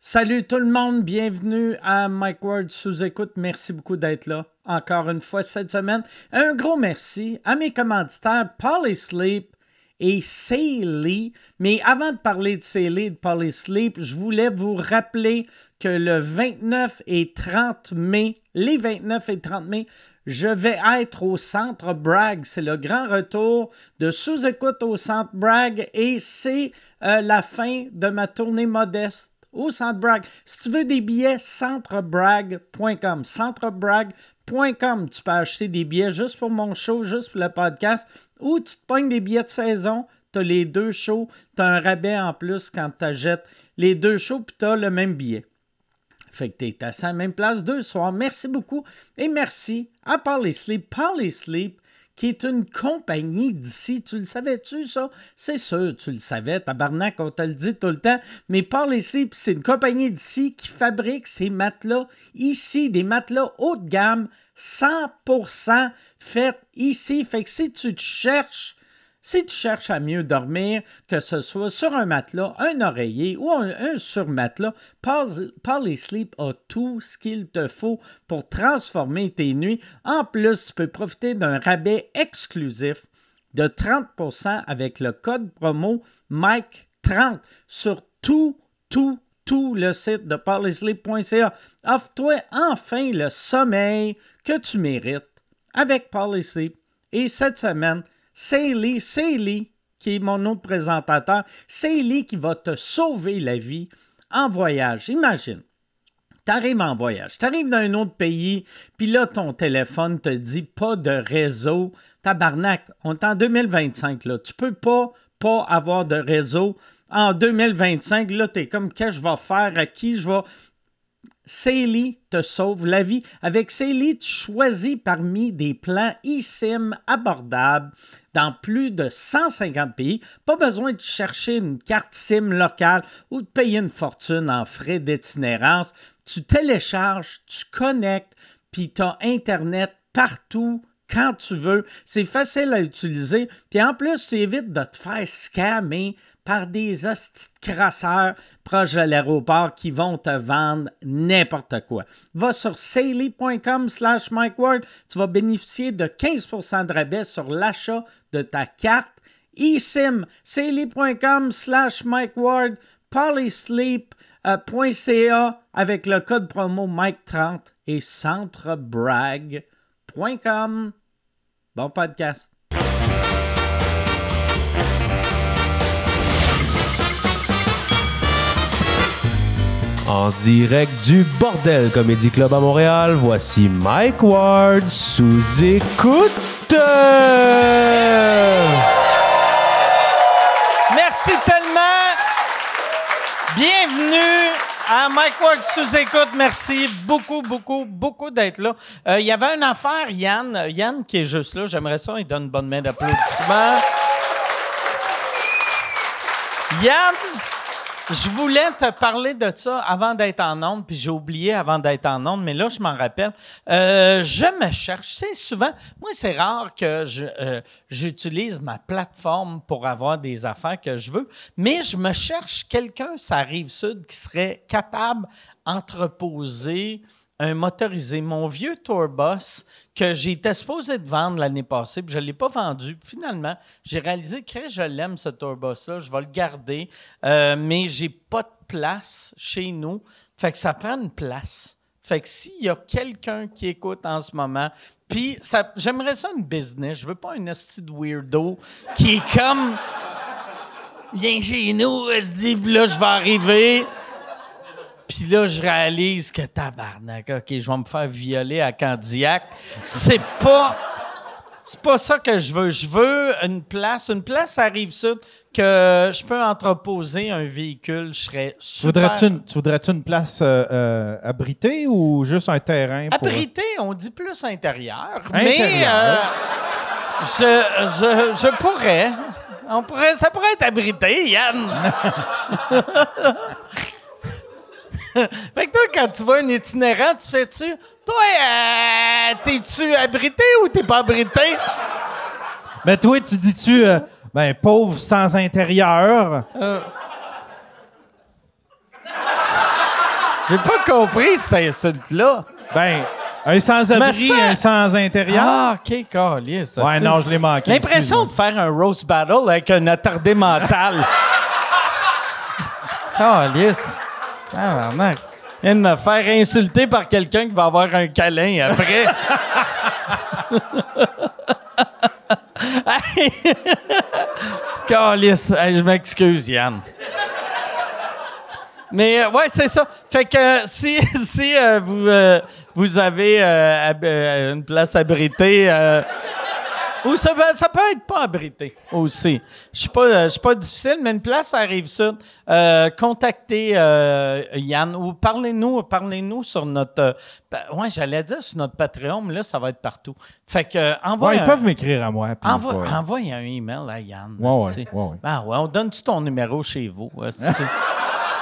Salut tout le monde, bienvenue à Mike Ward sous écoute. Merci beaucoup d'être là encore une fois cette semaine. Un gros merci à mes commanditaires Polysleep et Sealy. Mais avant de parler de Sealy et de Polysleep, je voulais vous rappeler que le 29 et 30 mai, les 29 et 30 mai, je vais être au Centre Bragg. C'est le grand retour de sous-écoute au Centre Bragg et c'est la fin de ma tournée modeste au Centre Bragg. Si tu veux des billets, centrebragg.com. Centrebragg.com. Tu peux acheter des billets juste pour mon show, juste pour le podcast, ou tu te pognes des billets de saison. Tu as les deux shows. Tu as un rabais en plus quand tu achètes les deux shows, puis tu as le même billet. Fait que tu es assis à la même place deux soirs. Merci beaucoup. Et merci à Polysleep. Polysleep, qui est une compagnie d'ici. Tu le savais-tu, ça? C'est sûr, tu le savais. Tabarnak, on te le dit tout le temps. Mais Polysleep, c'est une compagnie d'ici qui fabrique ces matelas ici, des matelas haut de gamme, 100% faits ici. Fait que si tu cherches à mieux dormir, que ce soit sur un matelas, un oreiller ou un surmatelas, Polysleep a tout ce qu'il te faut pour transformer tes nuits. En plus, tu peux profiter d'un rabais exclusif de 30% avec le code promo Mike30 sur tout le site de polysleep.ca. Offre-toi enfin le sommeil que tu mérites avec Polysleep. Et cette semaine, Sealy, qui est mon autre présentateur, Sealy qui va te sauver la vie en voyage. Imagine, tu arrives en voyage, tu arrives dans un autre pays, puis là, ton téléphone te dit pas de réseau. Tabarnak, on est en 2025, là. Tu peux pas avoir de réseau. En 2025, là, tu es comme, qu'est-ce que je vais faire, à qui je vais... Sealy te sauve la vie. Avec Sealy, tu choisis parmi des plans eSIM abordables dans plus de 150 pays. Pas besoin de chercher une carte SIM locale ou de payer une fortune en frais d'itinérance. Tu télécharges, tu connectes, puis tu as Internet partout, quand tu veux. C'est facile à utiliser. Puis en plus, tu évites de te faire scammer par des hosties de crasseurs proches de l'aéroport qui vont te vendre n'importe quoi. Va sur sealy.com/MikeWard. Tu vas bénéficier de 15% de rabais sur l'achat de ta carte eSIM. Sealy.com/MikeWard. Polysleep.ca avec le code promo Mike30 et centrebragg.com. Bon podcast. En direct du Bordel Comedy Club à Montréal, voici Mike Ward sous écoute. Merci tellement. Bienvenue à Mike Ward sous écoute. Merci beaucoup d'être là. Il y avait une affaire, Yann qui est juste là. J'aimerais ça, il donne une bonne main d'applaudissements. Yann, je voulais te parler de ça avant d'être en onde, puis j'ai oublié avant d'être en onde, mais là, je m'en rappelle. Je me cherche. Tu sais, souvent, moi, c'est rare que j'utilise ma plateforme pour avoir des affaires que je veux, mais je me cherche quelqu'un, ça Rive-Sud, qui serait capable d'entreposer un motorisé. Mon vieux Tourbus que j'étais supposé de vendre l'année passée, puis je ne l'ai pas vendu. Finalement, j'ai réalisé que je l'aime, ce Tourbus-là. Je vais le garder, mais j'ai pas de place chez nous. Fait que ça prend une place. Fait que s'il y a quelqu'un qui écoute en ce moment, puis j'aimerais ça une business. Je veux pas un esti de weirdo qui est comme... Viens chez nous, elle se dit, là, je vais arriver... Puis là, je réalise que tabarnak, OK, je vais me faire violer à Candiac. C'est pas ça que je veux. Je veux une place à Rive-Sud que je peux entreposer un véhicule. Je serais super... Tu voudrais-tu une place abritée ou juste un terrain? Abritée, on dit plus intérieur. Mais je pourrais. Ça pourrait être abrité, Yann. Fait que toi, quand tu vois un itinérant, tu fais-tu... Toi, t'es-tu abrité ou t'es pas abrité? Ben toi, tu dis-tu... pauvre sans intérieur. J'ai pas compris cette insulte-là. Ben, un sans-abri, un sans-intérieur. Ah, OK, câlisse. Ouais, non, je l'ai manqué. L'impression de faire un roast battle avec un attardé mental. Câlisse. Tabarnak. Il vient de me faire insulter par quelqu'un qui va avoir un câlin après. Câlisse. Hey, je m'excuse, Yann. Mais ouais, c'est ça. Fait que si vous avez une place abritée, ou ça peut être pas abrité aussi. Je suis pas difficile, mais une place ça arrive ça. Contactez Yann ou parlez-nous sur notre. J'allais dire sur notre Patreon, mais là ça va être partout. Fait que ils peuvent m'écrire à moi. Envoie un email à Yann. Ouais. Ah ouais, on donne-tu ton numéro chez vous?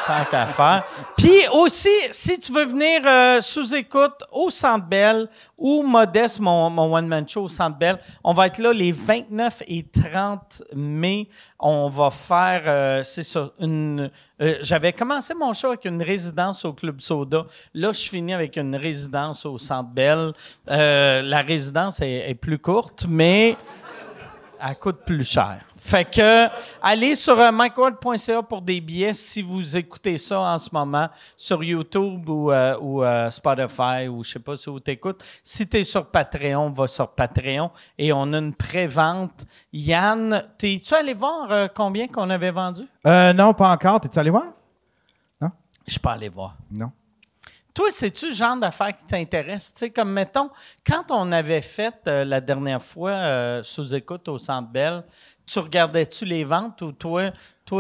Tant qu'à faire. Puis aussi, si tu veux venir sous-écoute au Centre Bell ou Modeste, mon one-man show au Centre Bell, on va être là les 29 et 30 mai. On va faire, c'est ça, j'avais commencé mon show avec une résidence au Club Soda. Là, je finis avec une résidence au Centre Bell. La résidence est plus courte, mais elle coûte plus cher. Fait que, allez sur mikeward.ca pour des billets si vous écoutez ça en ce moment sur YouTube ou Spotify ou je sais pas si vous t'écoutez. Si tu es sur Patreon, va sur Patreon et on a une pré-vente. Yann, t'es-tu allé voir combien qu'on avait vendu? Non, pas encore. T'es-tu allé voir? Non? Je suis pas allé voir. Non. Toi, c'est-tu le genre d'affaires qui t'intéresse? Tu sais, comme, mettons, quand on avait fait la dernière fois sous-écoute au Centre Bell, tu regardais-tu les ventes ou toi tu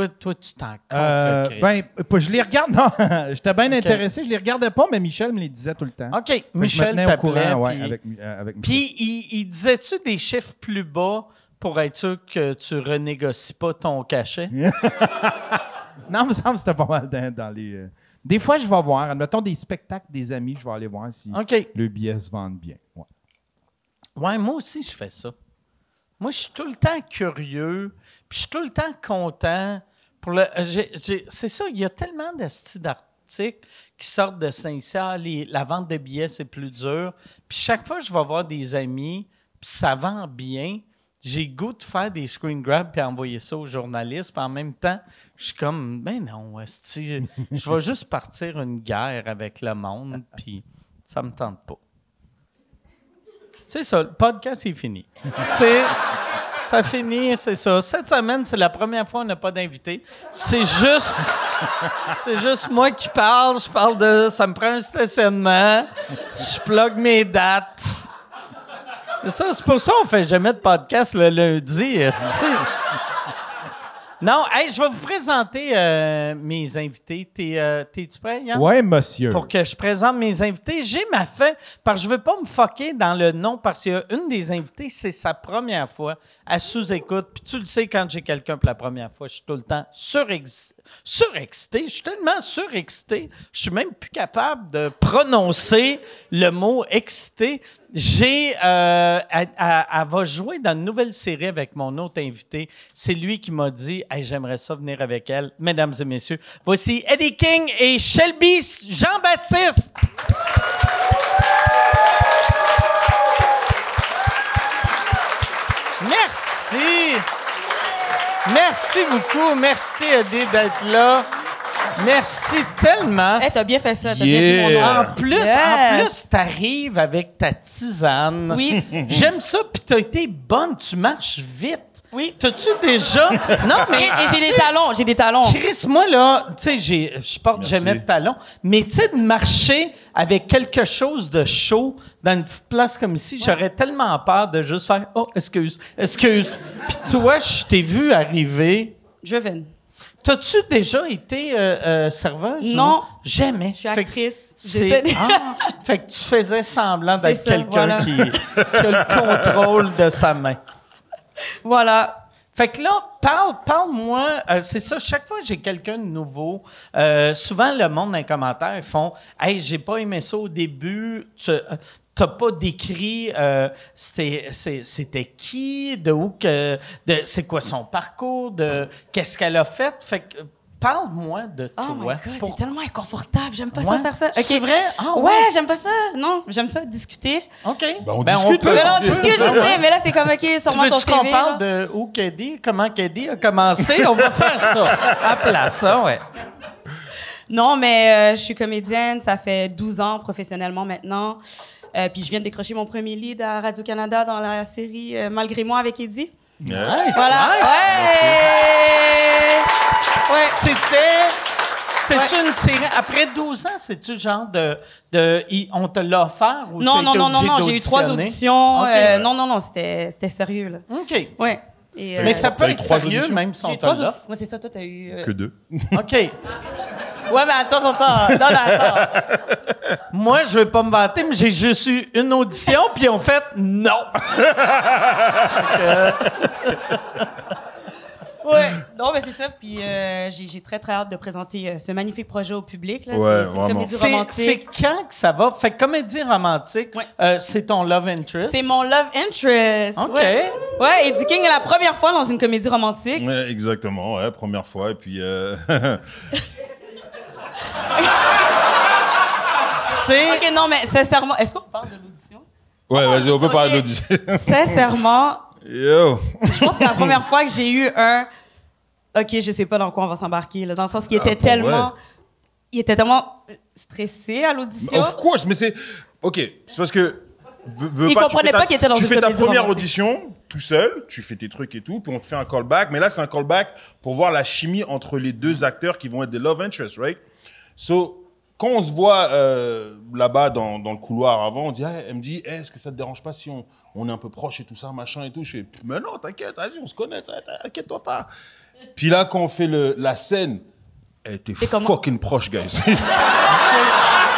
t'en contre je les regarde, non. J'étais bien intéressé. Je les regardais pas, mais Michel me les disait tout le temps. OK. Michel t'appelait. avec Michel. Puis, il disait-tu des chiffres plus bas pour être sûr que tu renégocies pas ton cachet? Non, il me semble que c'était pas mal dans les... Des fois, je vais voir. Admettons des spectacles des amis, je vais aller voir si le billet se vend bien. Ouais, moi aussi, je fais ça. Moi, je suis tout le temps curieux, puis je suis tout le temps content. C'est ça, il y a tellement d'articles qui sortent de Saint-Cyr. La vente de billets, c'est plus dur. Puis chaque fois que je vais voir des amis, puis ça vend bien, j'ai le goût de faire des screen grabs puis envoyer ça aux journalistes. Puis en même temps, je suis comme, ben non, je vais juste partir une guerre avec le monde, puis ça me tente pas. C'est ça, le podcast est fini. Ça finit, c'est ça. Cette semaine, c'est la première fois qu'on n'a pas d'invité. C'est juste moi qui parle. Je parle de... Ça me prend un stationnement. Je plug mes dates. C'est pour ça qu'on fait jamais de podcast le lundi. Non, hey, je vais vous présenter mes invités. T'es-tu prêt, Yann? Oui, monsieur. Pour que je présente mes invités. J'ai ma feuille, parce que je ne veux pas me fucker dans le nom, parce qu'une des invités, c'est sa première fois à sous-écoute. Puis tu le sais, quand j'ai quelqu'un pour la première fois, je suis tout le temps surexcité. Je suis tellement surexcité, je suis même plus capable de prononcer le mot excité. Elle va jouer dans une nouvelle série avec mon autre invité. C'est lui qui m'a dit « Hey, j'aimerais ça venir avec elle. » Mesdames et messieurs, voici Eddie King et Shelby Jean-Baptiste. Merci. Merci beaucoup. Merci, Eddie, d'être là. Merci tellement. Hey, t'as bien fait ça. T'as bien dit mon nom. En plus, t'arrives avec ta tisane. Oui. J'aime ça, puis t'as été bonne. Tu marches vite. Oui. T'as-tu déjà... Non, mais... Et j'ai des talons. Chris, moi, là, tu sais, je porte jamais de talons, mais tu sais, de marcher avec quelque chose de chaud dans une petite place comme ici, j'aurais tellement peur de juste faire « Oh, excuse. » Puis toi, je t'ai vu arriver... Driven. T'as-tu déjà été serveuse? Non. Jamais. Je suis actrice. Fait que tu faisais semblant d'être ça, quelqu'un voilà. qui a le contrôle de sa main. Voilà. Fait que là, parle-moi, c'est ça, chaque fois que j'ai quelqu'un de nouveau, souvent le monde dans les commentaires font « Hey, j'ai pas aimé ça au début, t'as pas décrit c'était qui, de où c'est quoi son parcours, de qu'est-ce qu'elle a fait. » Fait que Parle-moi de toi. Oh my God, c'est tellement inconfortable. J'aime pas ça faire ça. Okay. C'est vrai? Ah, ouais, j'aime pas ça. Non, j'aime ça discuter. OK. Ben, on discute. peut. Mais non, discute, je sais. Mais là, c'est comme, OK, Tu sûrement ton veux-tu qu'on CV. parle de où Keddy, comment Keddy a commencé? On va faire ça. À place, ça, ouais. Non, mais je suis comédienne. Ça fait 12 ans professionnellement maintenant. Puis je viens de décrocher mon premier lead à Radio-Canada dans la série Malgré moi avec Eddie. Nice, Voilà. nice. Ouais. C'est-tu une série... Après 12 ans, c'est-tu genre on te l'a offert ou Non, t'as été obligé j'ai eu 3 d'auditionner? auditions. OK. Non, c'était sérieux, là. OK. Ouais. Et, Mais ça peut T'as eu être 3 sérieux, auditions? même si j'ai on eu te 3 l'offre. auditions. Moi, c'est ça, toi, t'as eu... Que 2. OK. Ouais, mais attends. Non, attends. Moi, je vais pas me vanter, mais j'ai juste eu une audition, puis on fait non. Ouais. Non, mais c'est ça. Puis j'ai très, très hâte de présenter ce magnifique projet au public. Là. Ouais, c'est une vraiment. comédie C'est romantique. quand que ça va? Fait que comédie romantique, Ouais. c'est ton love interest. C'est mon love interest. OK. Ouais, Eddie King est la première fois dans une comédie romantique. Ouais, exactement, ouais, première fois. Et puis, C'est... OK, non, mais sincèrement, est-ce qu'on parle de l'audition? ouais, vas-y, on peut OK. parler de l'audition. Sincèrement, Yo! je pense que c'est la première fois que j'ai eu un... OK, je sais pas dans quoi on va s'embarquer, là, dans le sens qu'il était pour tellement... vrai? Il était tellement stressé à l'audition. Of course, mais c'est... OK, c'est parce que... Il comprenait pas qu'il était dans tu une fais ta comédie première romantique. audition tout seul, tu fais tes trucs et tout, puis on te fait un callback. Mais là, c'est un callback pour voir la chimie entre les deux acteurs qui vont être des love interests, right? So, quand on se voit là-bas dans le couloir avant, on dit, elle me dit, est-ce que ça te dérange pas si on est un peu proche et tout ça, machin et tout? Je fais, mais non, t'inquiète, vas-y, on se connaît, t'inquiète-toi pas. Puis là, quand on fait la scène, elle était comment? fucking proche, guys.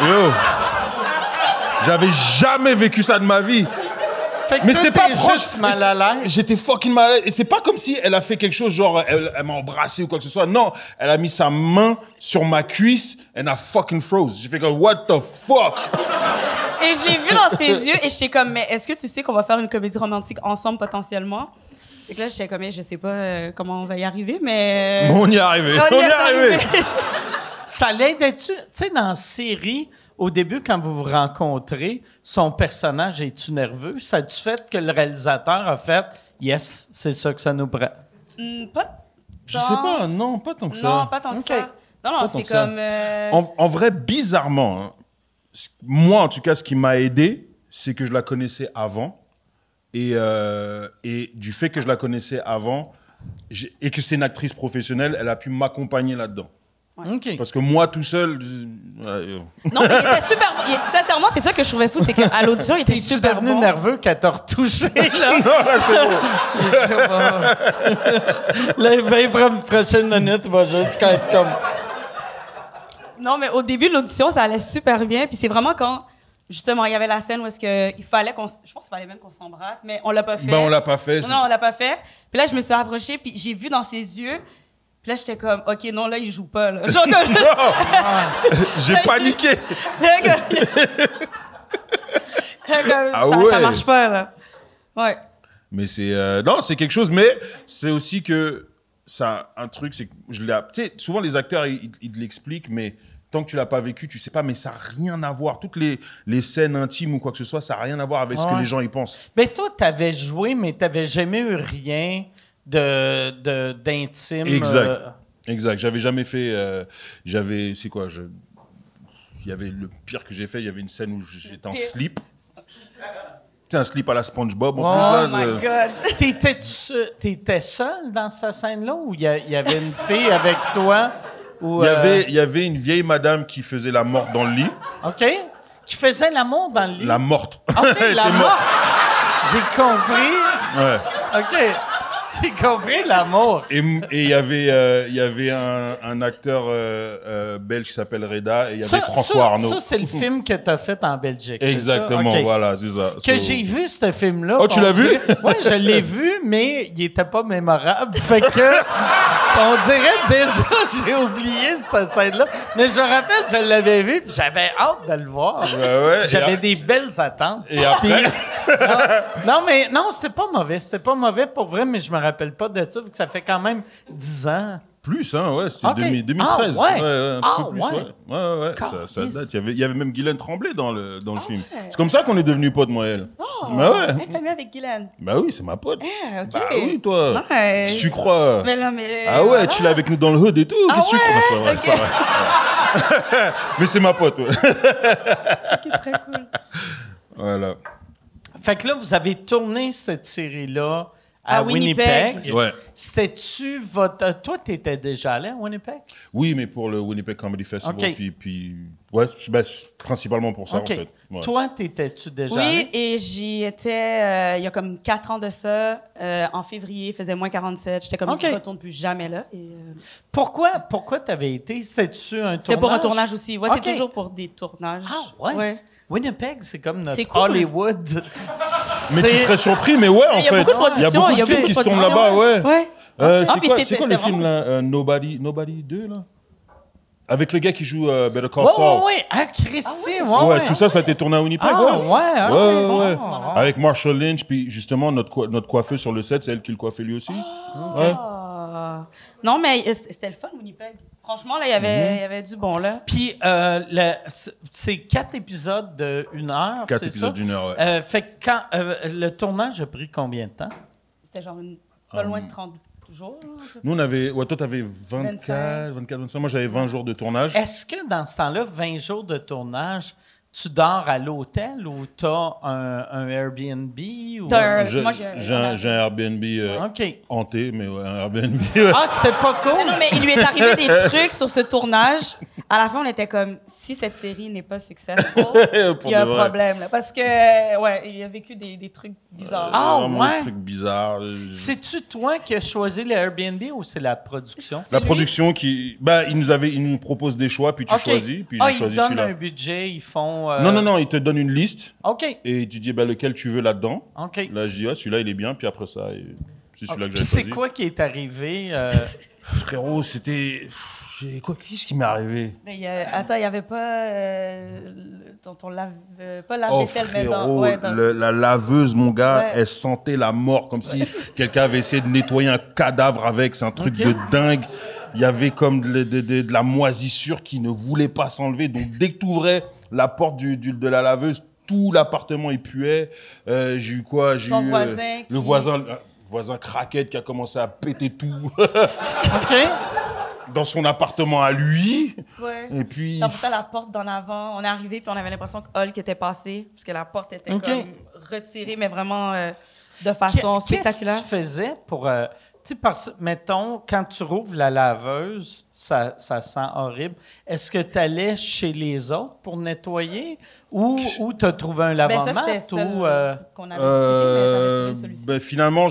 Yo! J'avais jamais vécu ça de ma vie. Fait que Mais toi, c'était pas t'es proche. juste mal à l'aise. J'étais fucking mal à l'aise. Et c'est pas comme si elle a fait quelque chose, genre, elle m'a embrassé ou quoi que ce soit. Non, elle a mis sa main sur ma cuisse and a fucking froze. J'ai fait comme, what the fuck? Et je l'ai vu dans ses yeux et j'étais comme, mais est-ce que tu sais qu'on va faire une comédie romantique ensemble potentiellement? C'est que là, j'étais comme, je sais pas comment on va y arriver, mais... On y est arrivé. On y est arrivé. Ça l'aide d'être... Tu sais, dans la série, au début, quand vous vous rencontrez, son personnage est-tu nerveux? Ça a-tu fait que le réalisateur a fait « Yes, c'est ça que ça nous prend ». Pas Je sais pas, non, pas tant que ça. Non, pas tant que Ok. ça. Non, Pas c'est tant que ça. comme... En vrai, bizarrement, hein, moi, en tout cas, ce qui m'a aidé, c'est que je la connaissais avant. Et du fait que je la connaissais avant, et que c'est une actrice professionnelle, elle a pu m'accompagner là-dedans. OK. Parce que moi, tout seul... Non, mais il était super... Sincèrement, c'est ça que je trouvais fou, c'est qu'à l'audition, il était T'es-tu super devenu bon. nerveux qu'elle t'a retouché, là? non, là, c'est bon. Les 20 prochaines minutes, va juste être comme... Non, mais au début de l'audition, ça allait super bien. Puis c'est vraiment quand, justement, il y avait la scène où est-ce qu'il fallait qu'on... Je pense qu'il fallait même qu'on s'embrasse, mais on l'a pas fait. Ben, on l'a pas fait. Non, on l'a pas fait. Puis là, je me suis rapprochée, puis j'ai vu dans ses yeux. Puis là, j'étais comme, OK, non, là, il joue pas, là. Genre, J'ai paniqué. Ah ouais. Ça marche pas, là. Ouais. Mais c'est... non, c'est quelque chose, mais c'est aussi que... Ça, un truc, c'est que je l'ai... Tu sais, souvent, les acteurs, ils te l'expliquent, mais tant que tu l'as pas vécu, tu sais pas, mais ça n'a rien à voir. Toutes les scènes intimes ou quoi que ce soit, ça n'a rien à voir avec ce que Ouais. les gens y pensent. Ben toi, t'avais joué, mais t'avais jamais eu rien d'intime. Exact. Exact. J'avais jamais fait... c'est quoi il y avait le pire que j'ai fait, il y avait une scène où j'étais en Pire. slip. C'est un slip à la SpongeBob, en Oh plus. Là, Oh my God. T'étais seul dans cette scène-là ou il y avait une fille avec toi? Ou, il y avait une vieille madame qui faisait la morte dans le lit. OK. Qui faisait l'amour dans le lit? La morte. OK, Elle la était morte. morte. J'ai compris. Ouais. OK. J'ai compris l'amour. Et il y avait un acteur belge qui s'appelle Reda et il y avait François Arnaud. Ça, c'est le film que tu as fait en Belgique. c'est Exactement, ça? OK. voilà, c'est ça. Que So- j'ai vu, ce film-là. Oh, tu l'as vu? Oui, je l'ai vu, mais il était pas mémorable. Fait que, on dirait déjà, j'ai oublié cette scène-là. Mais je me rappelle, je l'avais vu, puis j'avais hâte de le voir. ouais, Puis j'avais et des belles attentes. Et après, Non, c'était pas mauvais. C'était pas mauvais pour vrai, mais je me rappelle pas de ça, vu que ça fait quand même 10 ans. Plus, hein, ouais, c'était Ok. 2013. Ah, ouais. Un petit peu plus, ouais. ouais. Ça Calisse. date. Il y avait même Guylaine Tremblay dans le film. C'est comme ça qu'on est devenus potes, moi et elle. Bah ouais. Mec, t'as mis avec Guylaine. Bah oui, c'est ma pote. Ah, ok. Bah oui, toi. Nice. Si tu crois. Mais là, mais. Ah ouais, voilà. chill avec nous dans le hood et tout. Qu'est-ce que tu crois? C'est pas vrai, c'est pas vrai. Mais c'est ma pote, ouais. Ok, très cool. Voilà. Fait que là, vous avez tourné cette série-là à À Winnipeg. Winnipeg. Ouais. C'était-tu votre... Toi, t'étais déjà allé à Winnipeg? Oui, mais pour le Winnipeg Comedy Festival. Ok. Puis ouais, c'est principalement pour ça, OK. en fait. Ouais. Toi, t'étais-tu déjà Oui, allé? et j'y étais il y a comme 4 ans de ça. En février, il faisait moins 47. J'étais comme, Ok. je ne retourne plus jamais là. Et, Pourquoi t'avais été? C'était-tu un tournage? c'était pour un tournage aussi. Ouais, Ok. c'est toujours pour des tournages. Ah, ouais? Winnipeg, c'est comme notre C'est cool. Hollywood. Mais tu serais surpris, mais ouais, en Il y a fait. beaucoup de productions. Il y a beaucoup de films qui se tournent là-bas, ouais. Ouais. C'est puis quoi, c'était le vraiment- film, là? Nobody 2, là? Avec le gars qui joue Better Call Ouais, Saul. ouais. Ah, Christy, Ouais, tout ça a été tourné à Winnipeg, Ah, ouais. ouais, ok, Ouais, bon. ouais. Ah. Avec Marshall Lynch, puis justement, notre coiffeuse sur le set, c'est elle qui le coiffait lui aussi. Ouais. Ah. Non, mais c'était le fun, Winnipeg. Franchement, là, il y avait du bon, là. Puis, c'est 4 épisodes de 1 heure, 4 c'est épisodes ça? d'une heure, ouais. Fait que quand le tournage a pris combien de temps? C'était genre pas loin de 30 jours. là, je sais pas. Nous, on avait. Ouais, toi, t'avais 24, 25. Moi, j'avais 20 jours de tournage. Est-ce que dans ce temps-là, 20 jours de tournage, tu dors à l'hôtel ou tu as un Airbnb? Ou... T'as un- J'ai moi, j'ai un Airbnb OK. hanté, mais ouais, un Airbnb. Ouais. Ah, c'était pas cool? Non, mais il lui est arrivé des trucs sur ce tournage. À la fin, on était comme, si cette série n'est pas successful, il y a un de vrai. problème. Là, parce que, ouais, il a vécu des trucs bizarres. Ah, Vraiment ouais? des trucs bizarres. C'est-tu toi qui as choisi le Airbnb ou c'est la production? La lui. production qui. Bah, il nous propose des choix, puis tu OK. choisis. Puis Ah, j'ai ils choisi donnent un celui-là. budget, ils font... Non, il te donne une liste OK. et tu dis bah, lequel tu veux là-dedans. OK. Là, je dis, ah, celui-là, il est bien, puis après ça, c'est celui-là que Puis j'ai c'est choisi. quoi qui est arrivé? Frérot, c'était. Qu'est-ce qui m'est arrivé? Mais attends, il n'y avait pas ton lave, pas Oh, lave-vaisselle, mais dans... frérot, Ouais, dans... la laveuse, mon gars, Ouais. elle sentait la mort, comme si quelqu'un avait essayé de nettoyer un cadavre avec. C'est un truc Ok. de dingue. Il y avait comme de la moisissure qui ne voulait pas s'enlever. Donc, dès que tu ouvrais la porte de la laveuse, tout l'appartement, il puait. J'ai eu quoi? J'ai Ton eu voisin le voisin craquette qui a commencé à péter tout OK. dans son appartement à lui. Ouais. Et puis... T'as porté la porte d'en avant. On est arrivé, puis on avait l'impression que Hulk était passé, parce que la porte était OK. comme retirée, mais vraiment de façon spectaculaire. Qu'est-ce que tu faisais pour... tu sais, parce mettons, quand tu rouvres la laveuse, ça sent horrible. Est-ce que tu allais chez les autres pour nettoyer ou tu as trouvé un Ben, ça, lavant-mat c'était ou... qu'on avait discuté, mais t'avais trouvé une solution. Ben, finalement,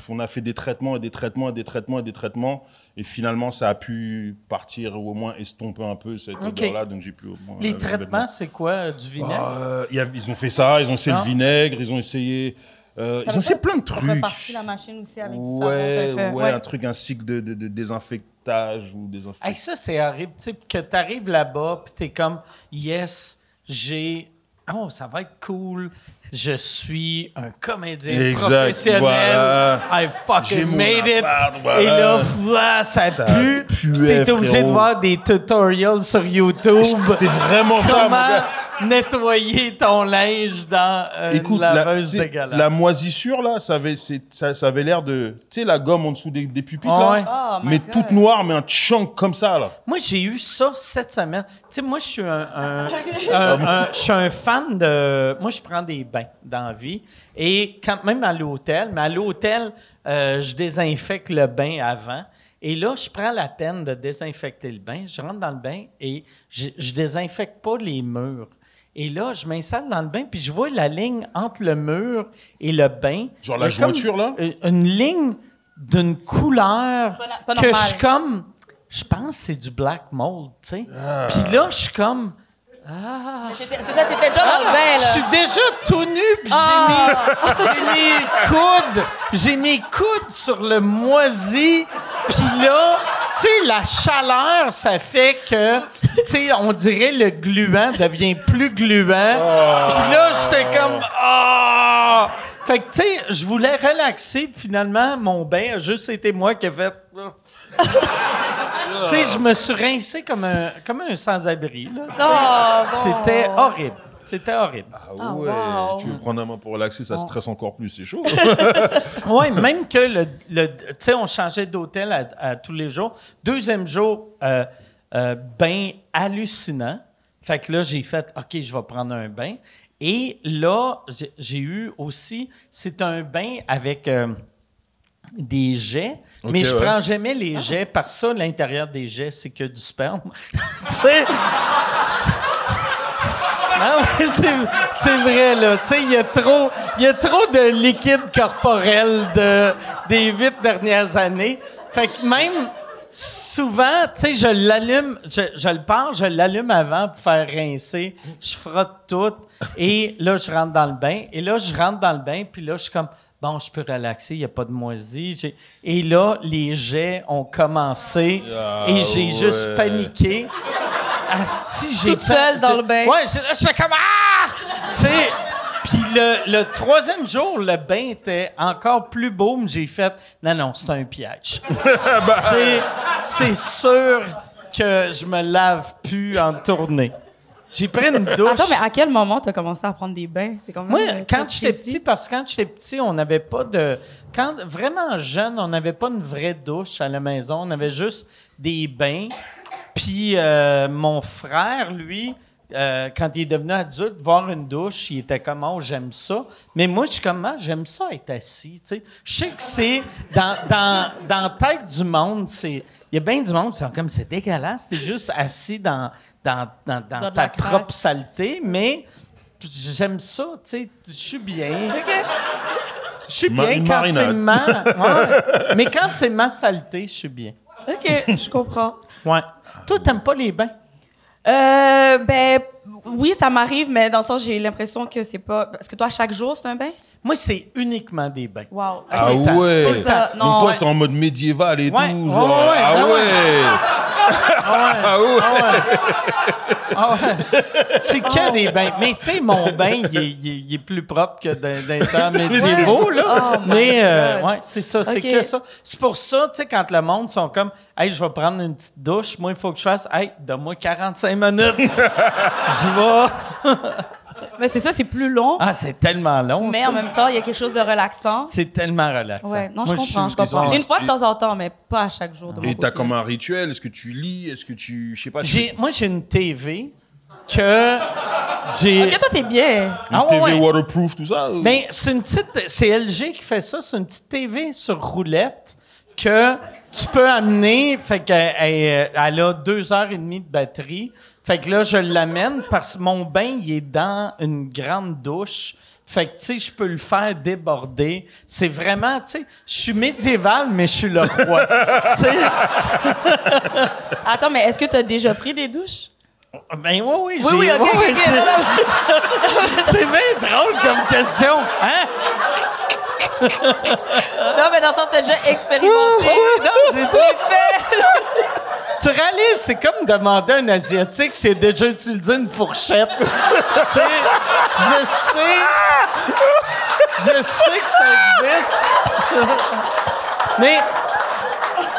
on a fait des traitements et des traitements et des traitements et des traitements. Et finalement, ça a pu partir ou au moins estomper un peu cette OK. odeur-là. Donc, j'ai pu au moins Les laver les traitements, vêtements. c'est quoi? Du vinaigre? Ils ont fait ça, ils ont essayé Ah. le vinaigre, ils ont essayé... ils ont essayé plein de trucs. Reparti la machine aussi avec du savon. Ouais, t'as fait- ouais, un truc, un cycle de désinfectage ou désinfectation. Hey, ça, c'est horrible. Tu sais, que tu arrives là-bas, puis tu es comme, yes, oh, ça va être cool. Je suis un comédien Exact, professionnel. voilà. I J'ai fucking mon made it. appart, voilà. Et là, voilà, ça pue. puait, Tu es obligé de frérot. voir des tutorials sur YouTube. C'est vraiment ça, mon Comment gars. nettoyer ton linge dans une Écoute, laveuse tu sais, dégueulasse. la moisissure, là, ça avait l'air de... Tu sais, la gomme en dessous des pupitres, Ah là, ouais. Oh my mais God. toute noire, mais un chunk comme ça, là. Moi, j'ai eu ça cette semaine. Tu sais, moi, je suis je suis un fan de... Moi, je prends des bains dans la vie. Et quand même à l'hôtel, mais à l'hôtel, je désinfecte le bain avant. Et là, je prends la peine de désinfecter le bain. Je rentre dans le bain et je désinfecte pas les murs. Et là, je m'installe dans le bain, puis je vois la ligne entre le mur et le bain. Genre la Il y a comme jointure, là? Une ligne d'une couleur Pas que normal. je suis comme... Je pense que c'est du black mold, tu sais. Puis là, je suis comme... C'est ça, t'étais déjà dans le bain, Je suis là. déjà tout nu, puis j'ai mes coudes sur le moisi. Puis là, tu sais, la chaleur, ça fait que, tu sais, on dirait le gluant devient plus gluant. Puis là, j'étais comme, ah! Fait que, tu sais, je voulais relaxer, puis finalement, mon bain a juste été moi qui ai fait... Tu sais, je me suis rincé comme un sans-abri, là. Non, C'était horrible. C'était horrible. Ah Ah, ouais, wow. tu veux prendre un main pour relaxer, ça stresse encore plus, c'est chaud. Oui, même que tu sais, on changeait d'hôtel à tous les jours. Deuxième jour, bain hallucinant. Fait que là, j'ai fait, OK, je vais prendre un bain. Et là, j'ai eu aussi, c'est un bain avec des jets, Ok, mais je ouais. prends jamais les jets, parce que ça, l'intérieur des jets, c'est que du sperme. Tu sais... Non, mais c'est vrai, là. Tu sais, il y a trop de liquide corporel des 8 dernières années. Fait que même, souvent, tu sais, je l'allume, je le pars, je l'allume avant pour faire rincer. Je frotte tout. Et là, je rentre dans le bain. Et là, je rentre dans le bain, puis là, je suis comme, bon, je peux relaxer, il n'y a pas de moisie. Et là, les jets ont commencé et j'ai juste paniqué. Asti, j'ai Toute seule dans le bain. Ouais, j'étais comme ah! Tu sais, puis le troisième jour, le bain était encore plus beau, mais j'ai fait non, c'est un piège. c'est sûr que je me lave plus en tournée. J'ai pris une douche. Attends, mais à quel moment tu as commencé à prendre des bains? C'est quand même Moi, quand très j'étais précis. petit, parce que quand j'étais petit, on n'avait pas de... Quand vraiment jeune, on n'avait pas une vraie douche à la maison. On avait juste des bains. Puis mon frère, lui, quand il est devenu adulte, voir une douche, il était comme « Oh, j'aime ça ». Mais moi, je suis comme « J'aime ça être assis ». Tu sais, je sais que c'est... Dans la tête du monde, c'est... Il y a bien du monde qui sont comme « C'est dégueulasse, t'es juste assis dans ta la crasse. propre saleté », mais j'aime ça, tu sais, je suis bien. Je suis bien Une quand c'est marinade. ouais. Mais quand c'est ma saleté, je suis bien. OK, je comprends. Ouais. Toi, t'aimes pas les bains? Ben, oui, ça m'arrive, mais dans le sens, j'ai l'impression que c'est pas... Parce que toi, chaque jour, c'est un bain? Moi, c'est uniquement des bains. Wow. Ah Tout le temps. ouais. Tout le temps. Non, Donc toi, ouais. c'est en mode médiéval et Ouais. tout. Ouais, Genre. ouais, Ah ouais. ouais. Ah ouais. Ah ouais. C'est que des bains. Mais tu sais, mon bain, il est plus propre que d'un temps médiévaux, là. Oh my Mais God. ouais, c'est ça, c'est Ok. que ça. C'est pour ça, tu sais, quand le monde sont comme « Hey, je vais prendre une petite douche. Moi, il faut que je fasse « Hey, donne-moi 45 minutes. » J'y vais. Mais c'est ça, c'est plus long, Ah, c'est tellement long. mais tu en sais. même temps, il y a quelque chose de relaxant. C'est tellement relaxant. Ouais, non, Moi, je comprends, je comprends. suis- Une fois de temps en temps, mais pas à chaque jour de mon Et t'as côté. comme un rituel? Est-ce que tu lis? Est-ce que tu... Je sais pas. Moi, j'ai une TV que j'ai... OK, toi, t'es bien. Une Ah ouais, TV ouais. waterproof, tout ça? Mais c'est une petite... C'est LG qui fait ça. C'est une petite TV sur roulette que tu peux amener. Fait qu'elle elle a 2h30 de batterie. Fait que là, je l'amène parce que mon bain, il est dans une grande douche. Fait que, tu sais, je peux le faire déborder. C'est vraiment, tu sais, je suis médiéval, mais je suis le roi. Tu sais... Attends, mais est-ce que tu as déjà pris des douches? Ben oui, Oui, oui, OK, OK, ouais, OK. j'ai- Non, non, C'est bien drôle comme question, hein? non, mais dans le sens, t'as déjà expérimenté. Non, j'ai fait. Tu réalises, c'est comme demander à un Asiatique s'il a déjà utilisé une fourchette. Je sais que ça existe. Mais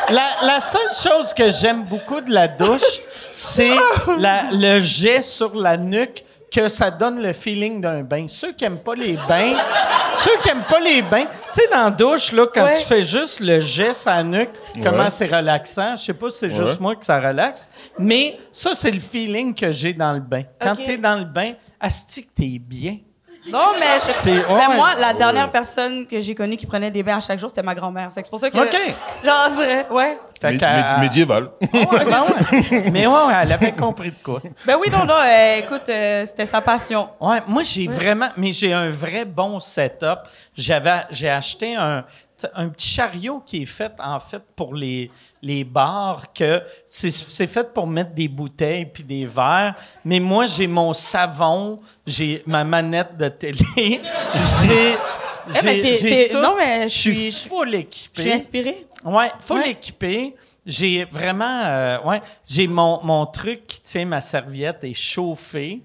la seule chose que j'aime beaucoup de la douche, c'est le jet sur la nuque que ça donne le feeling d'un bain. Ceux qui aiment pas les bains, tu sais, dans la douche, là, quand Ouais. tu fais juste le jet sur la nuque, comment Ouais. c'est relaxant. Je sais pas si c'est juste Ouais. moi que ça relaxe, mais ça, c'est le feeling que j'ai dans le bain. Quand Ok. t'es dans le bain, asti que t'es bien. Non, mais, ouais. mais moi, la dernière personne que j'ai connue qui prenait des bains à chaque jour, c'était ma grand-mère. C'est pour ça que... OK. Genre, c'est... Ouais. Fait Mé- qu'elle- médiéval. Ouais, ben ouais. Mais ouais, elle avait compris de quoi. Ben oui, non, écoute, c'était sa passion. Ouais, moi, j'ai un vrai bon setup. J'ai acheté un petit chariot qui est fait, en fait, pour les bars, que c'est fait pour mettre des bouteilles puis des verres. Mais moi, j'ai mon savon, j'ai ma manette de télé, j'ai tout. Non, mais Je suis full équipé. Je suis inspirée. Ouais, full Ouais. équipé. J'ai vraiment, j'ai mon truc qui tient ma serviette est chauffé.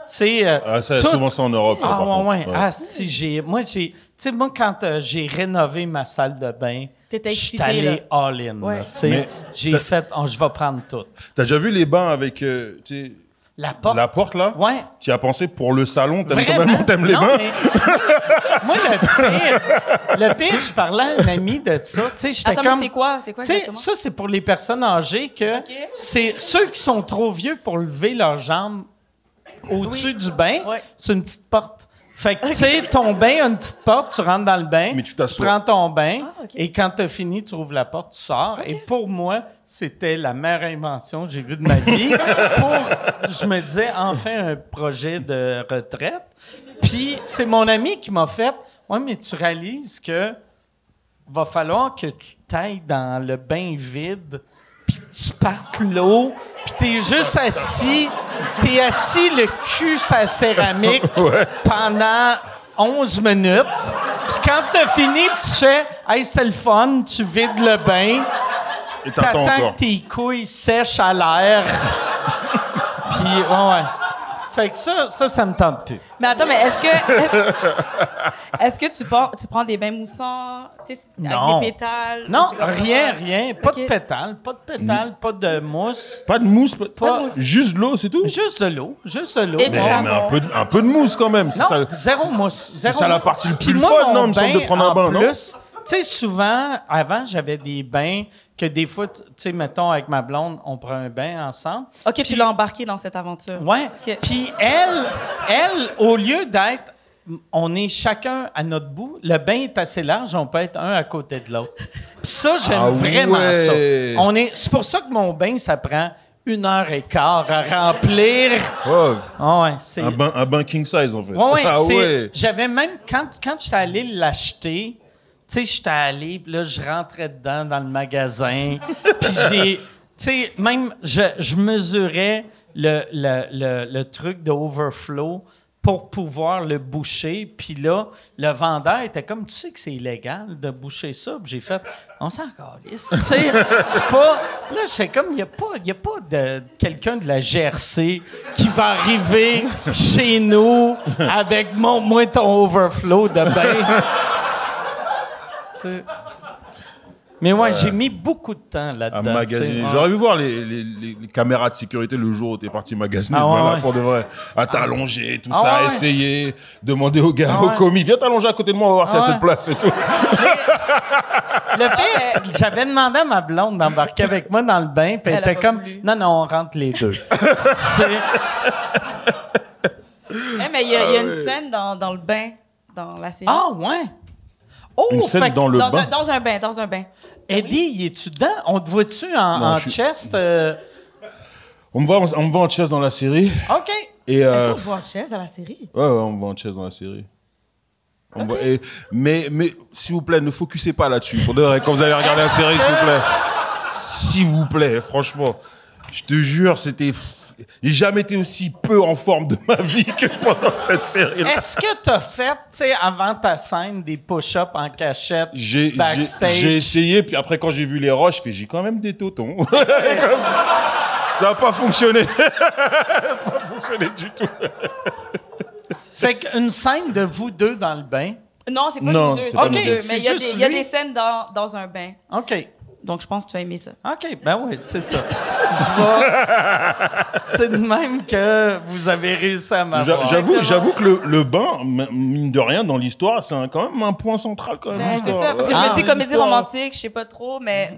Souvent ça en Europe. Ça, Ah, par contre. ouais. Ah, moi, quand j'ai rénové ma salle de bain, T'étais je suis excité, allé là. all-in. Ouais. Là, tu sais. Mais J'ai fait, je vais prendre tout. T'as déjà vu les bains avec La porte. la porte là? Ouais. Tu y as pensé pour le salon? Vraiment? T'aimes les Non, bains? mais- moi, le pire, je parlais à un ami de ça. Tu sais, j'étais Attends, comme. mais c'est quoi? C'est quoi Tu sais, exactement? ça, c'est pour les personnes âgées que Ok. c'est ceux qui sont trop vieux pour lever leurs jambes au-dessus du bain. Ouais. C'est une petite porte. Fait que, tu sais, ton bain a une petite porte, tu rentres dans le bain, Mais tu t'assois. prends ton bain, Ah, ok. et quand tu as fini, tu ouvres la porte, tu sors. Et pour moi, c'était la meilleure invention que j'ai vue de ma vie. Je me disais, enfin, un projet de retraite. Puis, c'est mon ami qui m'a fait, « Ouais, mais tu réalises que va falloir que tu t'ailles dans le bain vide, puis que tu partes l'eau, puis t'es juste assis, le cul sur la céramique pendant 11 minutes. Puis quand t'as fini, tu fais « Hey, c'était le fun », tu vides le bain, Et t'attends t'attends encore. que tes couilles sèchent à l'air. Puis, ouais. Fait que ça me tente plus. Mais attends, mais est-ce que tu prends des bains moussants, tu sais, Non. avec des pétales? Non, C'est comme- rien. Pas Ok. de pétales, pas de mousse. Pas de mousse, Pas- de mousse. juste de l'eau, c'est tout? Juste de l'eau. Et du Mais savon. un peu de mousse quand même. Non, zéro mousse. C'est Zéro ça la mousse. partie le Puis plus moi, fun, mon non, il me semble, de prendre un en bain, non? plus, tu sais, souvent, avant, j'avais des bains que des fois, tu sais, mettons, avec ma blonde, on prend un bain ensemble. OK, tu l'as embarqué dans cette aventure. Ouais. Ok. Puis elle, au lieu d'être, on est chacun à notre bout, le bain est assez large, on peut être un à côté de l'autre. Puis ça, j'aime Ah vraiment ouais. ça. C'est pour ça que mon bain, ça prend 1h15 à remplir. Fuck. Ah ouais, c'est... Un bain king size, en fait. Ouais, Ah c'est- ouais. J'avais même, quand j'étais allé l'acheter, tu sais, j'étais allé, puis là, je rentrais dedans dans le magasin, puis tu sais, même, je mesurais le truc de overflow pour pouvoir le boucher, puis là, le vendeur était comme, tu sais que c'est illégal de boucher ça, puis j'ai fait, on s'en calisse, tu sais, c'est pas... Là, c'est comme, il y a pas de quelqu'un de la GRC qui va arriver chez nous avec moi ton overflow de bain. Tu sais. Mais ouais, j'ai mis beaucoup de temps À là-dedans. magasiner. tu sais. J'aurais vu voir les caméras de sécurité le jour où t'es parti magasiner Ah ce ouais, gars-là, ouais. pour de vrai. À t'allonger, tout Ah ça, ouais. essayer, demander au gars, Ah au ouais. commis, viens t'allonger à côté de moi, on va voir s'il y a Ah cette place et tout. Le pire, j'avais demandé à ma blonde d'embarquer avec moi dans le bain, puis elle Elle a était pas comme, voulu. non, on rentre les deux. C'est- Mais il y a une scène dans le bain, dans la série. Ah, ouais. Oh, Une scène fait que dans le bain. Dans un bain. Eddie, y es-tu dedans? On te voit-tu en je suis- chest? On me voit en chess dans la série. OK. Et, Est-ce qu'on voit Chess dans la série? ouais, on me voit en chess dans la série. Mais s'il vous plaît, ne focussez pas là-dessus. Pour de vrai, quand vous allez regarder la série, s'il vous plaît. S'il vous plaît, franchement. Je te jure, c'était... J'ai jamais été aussi peu en forme de ma vie que pendant cette série-là. Est-ce que t'as fait, tu sais, avant ta scène, des push-ups en cachette backstage? J'ai essayé, puis après, quand j'ai vu les roches, j'ai quand même des totons. Ça n'a pas fonctionné. Ça n'a pas fonctionné du tout. Fait qu'une scène de vous deux dans le bain. Non, c'est pas Non, nous deux. c'est c'est pas pas nous nous deux. deux. C'est Mais il y a juste lui. des scènes dans un bain. OK. Donc, je pense que tu vas aimer ça. OK, ben oui, c'est ça. Je vais... C'est de même que vous avez réussi à m'avoir. J'avoue que le bain, mine de rien, dans l'histoire, c'est quand même un point central quand même. Ben, c'est l'histoire. ça, parce que je Ah, me dis comédie l'histoire. romantique, je sais pas trop, mais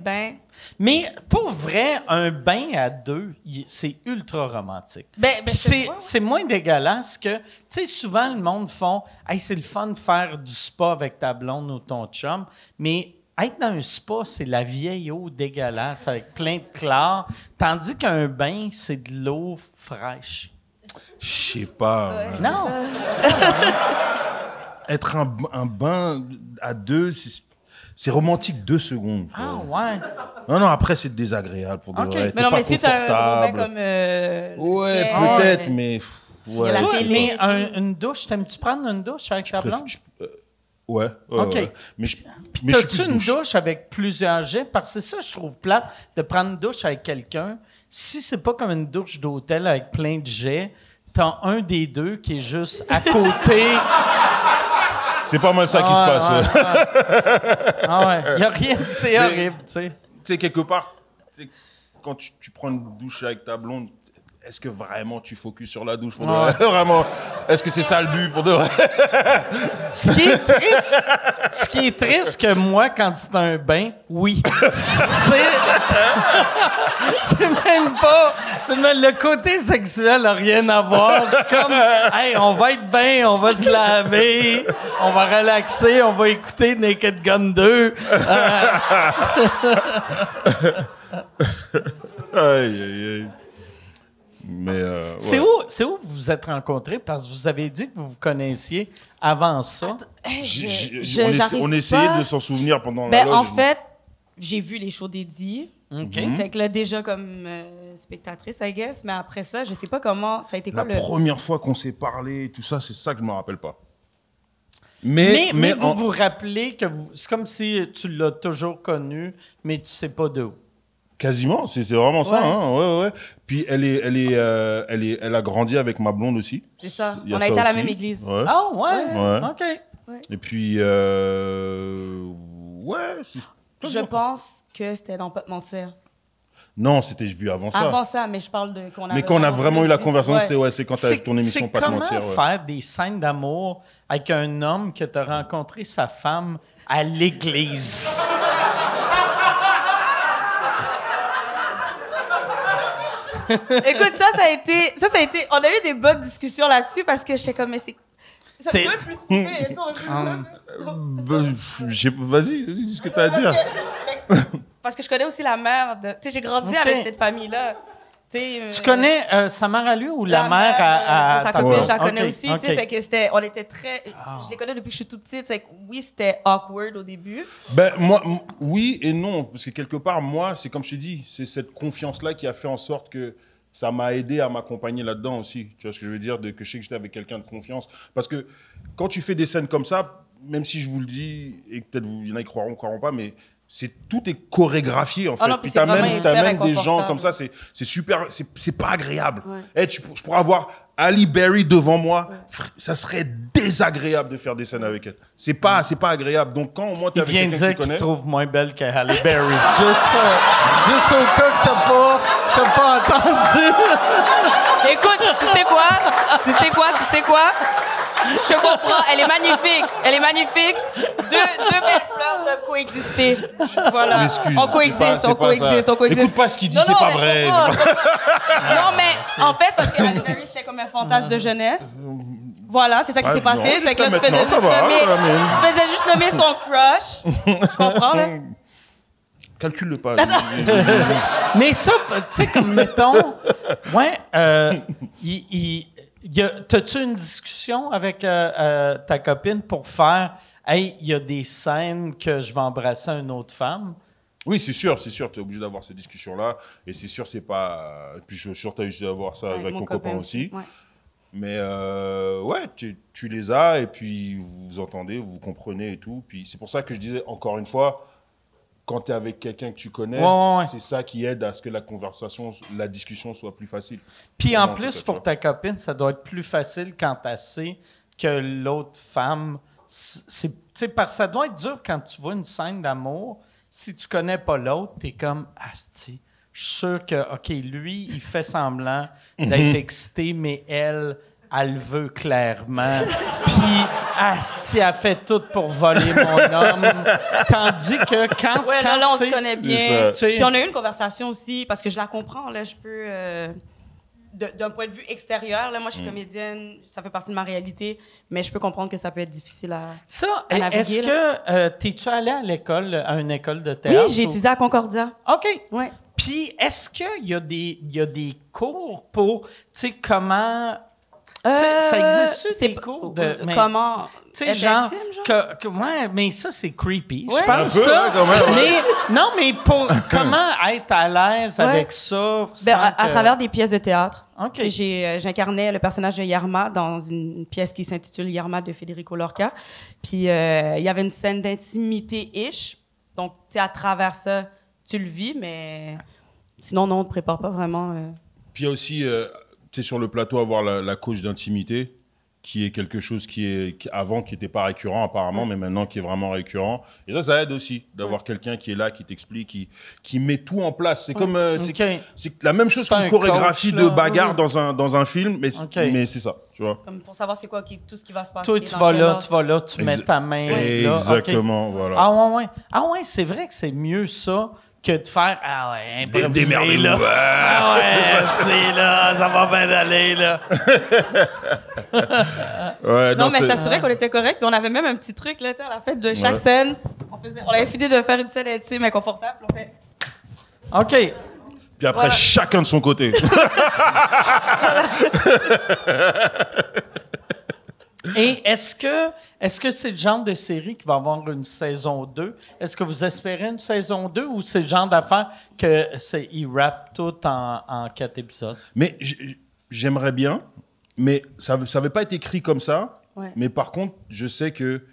Mais pour vrai, un bain à deux, c'est ultra romantique. Ben, Puis c'est quoi? c'est moins dégueulasse que, tu sais, souvent le monde font, hey, c'est le fun de faire du spa avec ta blonde ou ton chum, mais être dans un spa, c'est la vieille eau dégueulasse avec plein de chlore, tandis qu'un bain, c'est de l'eau fraîche. Je sais pas. Non. Être un bain à deux, c'est romantique 2 secondes. Ah ouais. Non, après, c'est désagréable pour de Ok. vrai. Mais non, T'es mais pas si t'as un gros bain confortable. comme. Ouais, Ciel, peut-être, mais... Ouais. Il y a la Toi, télé. mais une douche, t'aimes-tu prendre une douche avec ta blonde? Ouais. Ok. Ouais. Mais je Puis mais je suis t'as-tu plus une douche avec plusieurs jets? Parce que c'est ça, je trouve plate, de prendre une douche avec quelqu'un. Si c'est pas comme une douche d'hôtel avec plein de jets, t'as un des deux qui est juste à côté. C'est pas mal ça qui se passe. Ouais. Ah ouais, il y a rien, c'est horrible, tu sais. Tu sais, quelque part, quand tu prends une douche avec ta blonde, est-ce que vraiment tu focuses sur la douche pour de vrai? Vraiment, est-ce que c'est ça le but pour de vrai? Ce qui est triste que moi, quand c'est un bain, oui. C'est même pas... le côté sexuel n'a rien à voir. Je suis comme, hey, on va être bien, on va se laver, on va relaxer, on va écouter Naked Gun 2. Aïe, aïe, aïe. Mais c'est ouais. où vous vous êtes rencontrés? Parce que vous avez dit que vous vous connaissiez avant ça. On essayait de s'en souvenir pendant la loge. En fait, j'ai vu les shows d'Eddie. OK. C'est que là, déjà comme spectatrice, I guess. Mais après ça, je sais pas comment... Ça a été quoi La première fois qu'on s'est parlé, tout ça, c'est ça que je me rappelle pas. Mais vous vous rappelez que c'est comme si tu l'as toujours connu, mais tu sais pas de où. Quasiment, c'est vraiment ça. Ouais. Hein, ouais. Puis elle a grandi avec ma blonde aussi. C'est ça. Il y a On a été à la aussi. même église. Ouais. Ah ouais? Ouais. OK. Et puis, ouais. Je pense que c'était dans Pas te mentir. Non, c'était vu avant ça. Avant ça, mais je parle de qu'on a. Mais quand on a vraiment eu la conversation, ouais. c'est quand t'as ton émission Pas te mentir. C'est comment faire des scènes d'amour avec un homme que tu as rencontré sa femme à l'église? Écoute, ça a été. On a eu des bonnes discussions là-dessus parce que j'étais comme, mais c'est. Tu veux plus pousser? Est-ce qu'on veut plus? Vas-y, dis ce que t'as à dire. Parce que je connais aussi la mère de. Tu sais, j'ai grandi avec cette famille-là. Tu connais sa mère à lui ou la mère à sa ta copine, blonde? je la connais OK, aussi. OK. Tu sais, c'est que c'était. On était très. Je les connais depuis que je suis toute petite. C'est que oui, c'était awkward au début. Ben, moi, oui et non. Parce que quelque part, moi, c'est comme je t'ai dit, c'est cette confiance-là qui a fait en sorte que ça m'a aidé à m'accompagner là-dedans aussi. Tu vois ce que je veux dire? Que je sais que j'étais avec quelqu'un de confiance. Parce que quand tu fais des scènes comme ça, même si je vous le dis, et peut-être il y en a qui croiront pas, mais tout est chorégraphié en fait. non, puis c'est t'as vraiment même hyper des gens inconfortable. comme ça, c'est super, c'est pas agréable. Ouais. Je pourrais avoir Ali Berry devant moi, ça serait désagréable de faire des scènes avec elle. C'est pas agréable. Donc quand au moins t'es Il avec vient de quelqu'un dire que tu qu'il connais. te trouve moins belle que Halle Berry. Juste au cas que t'as pas entendu. Écoute, tu sais quoi? Je te comprends. Elle est magnifique. Deux belles fleurs peuvent coexister. Voilà. M'excuse, On c'est pas ça. Écoute pas ce qu'il dit, c'est pas vrai. Non, mais en fait, c'est parce que Halle Berry, c'était comme un fantasme de jeunesse. Voilà, c'est ça qui s'est passé. non, C'est que là, tu jusqu'à maintenant, faisais juste nommer son crush. Tu comprends, là? Calcule-le pas. Mais ça, tu sais, comme mettons, t'as-tu une discussion avec ta copine pour faire, hey, il y a des scènes que je vais embrasser une autre femme? Oui, c'est sûr, tu es obligé d'avoir ces discussions-là. Et c'est sûr, c'est pas. Puis je suis sûr que tu as essayé d'avoir ça avec ton copain aussi. Ouais. Mais ouais, tu les as et puis vous vous entendez, vous vous comprenez et tout. Puis c'est pour ça que je disais encore une fois, quand tu es avec quelqu'un que tu connais, c'est ça qui aide à ce que la discussion soit plus facile. Puis en plus, pour ta copine, ça doit être plus facile quand tu sais que l'autre femme... Tu sais, parce que ça doit être dur quand tu vois une scène d'amour. Si tu connais pas l'autre, tu es comme « Asti, je suis sûr que, OK, lui, il fait semblant d'être excité, mais elle veut clairement. Puis, asti, elle fait tout pour voler mon homme. » Tandis que quand... Ouais, quand là, on se connaît bien. tu sais, Puis on a eu une conversation aussi, parce que je la comprends, là, je peux... d'un point de vue extérieur, là, moi, je suis comédienne, ça fait partie de ma réalité, mais je peux comprendre que ça peut être difficile à naviguer. Est-ce que t'es-tu allé à une école de théâtre? Oui, j'ai étudié à Concordia. OK. Ouais. Puis, est-ce qu'il y a des cours pour, tu sais, comment... ça existe des cours de... Comment... Tu sais, être genre... intime, ouais, mais ça, c'est creepy. Ouais. Je pense Un peu, ça. ouais, quand même, ouais. Mais pour comment être à l'aise avec ça? Ben, sans à que- travers des pièces de théâtre. OK. Tu sais, j'incarnais le personnage de Yarma dans une pièce qui s'intitule Yarma de Federico Lorca. Puis il y avait une scène d'intimité-ish. Donc, tu sais, à travers ça, tu le vis, mais sinon, non, on ne te prépare pas vraiment. Puis il y a aussi, tu tu sais, sur le plateau, avoir la coach d'intimité, qui est quelque chose qui n'était pas récurrent apparemment, mais maintenant qui est vraiment récurrent. Et ça aide aussi d'avoir quelqu'un qui est là, qui t'explique, qui met tout en place. C'est comme c'est la même chose qu'une chorégraphie de bagarre dans un film, mais c'est ça, tu vois. Comme pour savoir c'est quoi tout ce qui va se passer. Toi, tu vas là, tu mets ta main là. Exactement, voilà. Ah ouais, c'est vrai que c'est mieux ça que de faire improviser Démerdez-vous. là. C'est là, ça va bien aller là. Non, mais s'assurer qu'on était correct. Puis on avait même un petit truc là, tu sais, à la fin de chaque scène. On avait fini de faire une scène intime mais confortable. On fait. OK. Puis après, chacun de son côté. Et est-ce que c'est le genre de série qui va avoir une saison 2? Est-ce que vous espérez une saison 2 ou c'est le genre d'affaire qu'ils rappent tout en 4 épisodes? Mais j'aimerais bien, mais ça n'avait pas été écrit comme ça. Ouais. Mais par contre, je sais que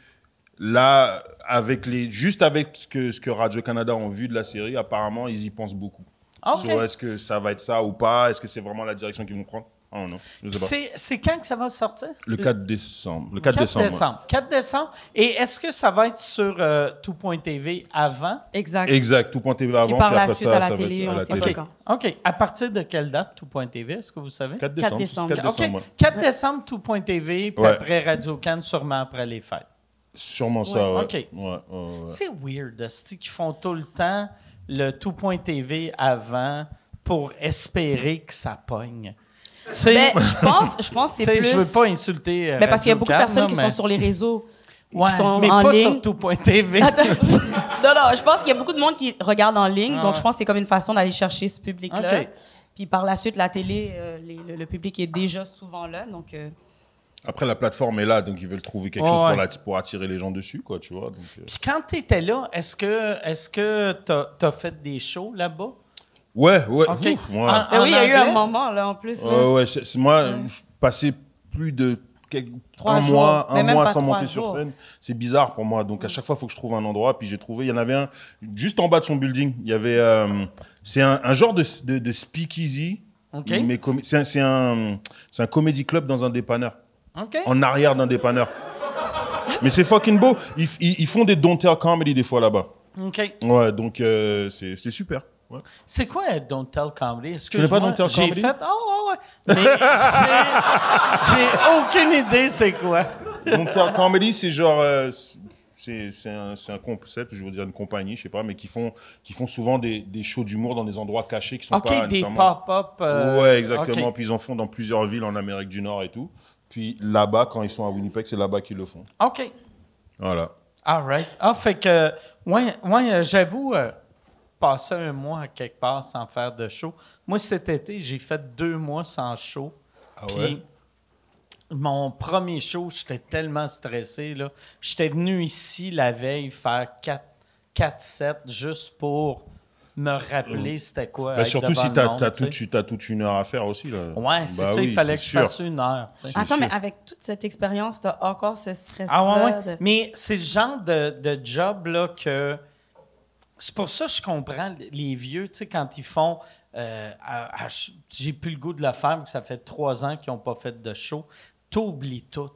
là, juste avec ce que Radio-Canada ont vu de la série, apparemment, ils y pensent beaucoup. OK. Est-ce que ça va être ça ou pas? Est-ce que c'est vraiment la direction qu'ils vont prendre? Oh non, je sais pas. C'est quand que ça va sortir? Le 4 décembre. Le 4 décembre. Ouais. 4 décembre. Et est-ce que ça va être sur Tout.tv avant? Exact. Tout.tv avant, Puis par puis la après suite ça, à la ça télé, va on être à sait la pas télé. quand. OK. À partir de quelle date, Tout.tv? Est-ce que vous savez? 4 4 décembre. décembre. 4 OK. décembre, ouais. 4 décembre, Tout.tv, puis après Radio-Can, sûrement après les fêtes. Sûrement ça, ouais. OK. Ouais. C'est weird, c'est qu'ils font tout le temps le Tout.tv avant pour espérer que ça pogne. Ben, je pense que c'est plus. Je veux pas insulter. Ben, parce qu'il y a beaucoup de Radio-Can, personnes qui mais- sont sur les réseaux. Ouais, qui sont mais en pas ligne. sur Tout.tv. Non, je pense qu'il y a beaucoup de monde qui regarde en ligne. Ah donc, ouais. je pense que c'est comme une façon d'aller chercher ce public-là. OK. Puis par la suite, la télé, le public est déjà souvent là. Donc, Après, la plateforme est là, donc ils veulent trouver quelque chose pour attirer les gens dessus, quoi, tu vois. Donc, Puis quand tu étais là, est-ce que t'as fait des shows là-bas? Ouais. OK. Ouais. ben oui, il y a eu anglais? un moment, là, en plus. là. Ouais, moi, je passais plus de Trois un jours, mois mais même pas sans 3 monter sur jours. scène. C'est bizarre pour moi. Donc, à chaque fois, il faut que je trouve un endroit. Puis j'ai trouvé, il y en avait un juste en bas de son building. Il y avait, c'est un genre de speakeasy. OK. Mais c'est un comedy club dans un dépanneur. OK. En arrière d'un dépanneur. Mais c'est fucking beau. Ils font des Don't Tell Comedy des fois là-bas. OK. Ouais, donc c'était super. Ouais. C'est quoi Don't Tell Comedy? connais pas Don't Tell Comedy? J'ai fait... Oh, ouais. Mais j'ai aucune idée c'est quoi. Don't Tell Comedy, c'est genre... c'est un concept, je veux dire une compagnie, je sais pas, mais qui font souvent des shows d'humour dans des endroits cachés qui sont OK, pas des nécessairement... pop-up. Ouais, exactement. OK. Puis ils en font dans plusieurs villes en Amérique du Nord et tout. Puis là-bas, quand ils sont à Winnipeg, c'est là-bas qu'ils le font. OK. Voilà. All right. Ah, fait que... Ouais, j'avoue... passer un mois à quelque part sans faire de show. Moi, cet été, j'ai fait 2 mois sans show. Ah Puis, ouais? mon premier show, j'étais tellement stressé. Là. J'étais venu ici la veille faire 4-7 juste pour me rappeler c'était quoi. être Surtout devant si le t'as monde, tu sais. toute une heure à faire aussi. Là. Ouais, c'est Bah ça. oui, Il fallait que c'est je fasse sûr. 1 heure. tu sais. C'est Attends, sûr. mais avec toute cette expérience, t'as encore ce stress-là. Ah ouais. Mais c'est le genre de job là que... C'est pour ça que je comprends les vieux, tu sais, quand ils font... j'ai plus le goût de le faire, parce que ça fait 3 ans qu'ils n'ont pas fait de show. T'oublies tout.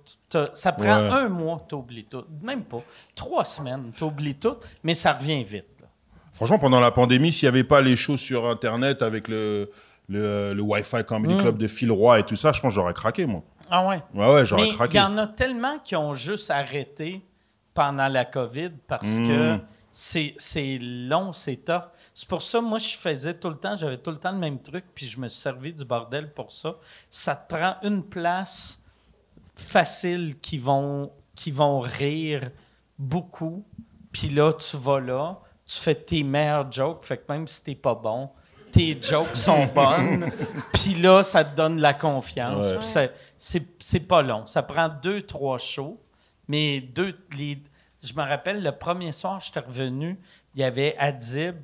Ça prend 1 mois, t'oublies tout. Même pas. 3 semaines, t'oublies tout, mais ça revient vite. Là. Franchement, pendant la pandémie, s'il n'y avait pas les shows sur Internet avec le Wi-Fi Comedy Club de Phil Roy et tout ça, je pense que j'aurais craqué, moi. Ah ouais? Ouais, j'aurais Mais il craqué. y en a tellement qui ont juste arrêté pendant la COVID parce que c'est long, c'est tough. C'est pour ça, moi, j'avais tout le temps le même truc, puis je me suis servi du bordel pour ça. Ça te prend une place facile qui vont rire beaucoup, puis là, tu vas là, tu fais tes meilleurs jokes, fait que même si t'es pas bon, tes jokes sont bonnes, puis là, ça te donne la confiance. Ouais. Puis c'est pas long. Ça prend 2-3 shows, mais je me rappelle, le premier soir, j'étais revenu, il y avait Adib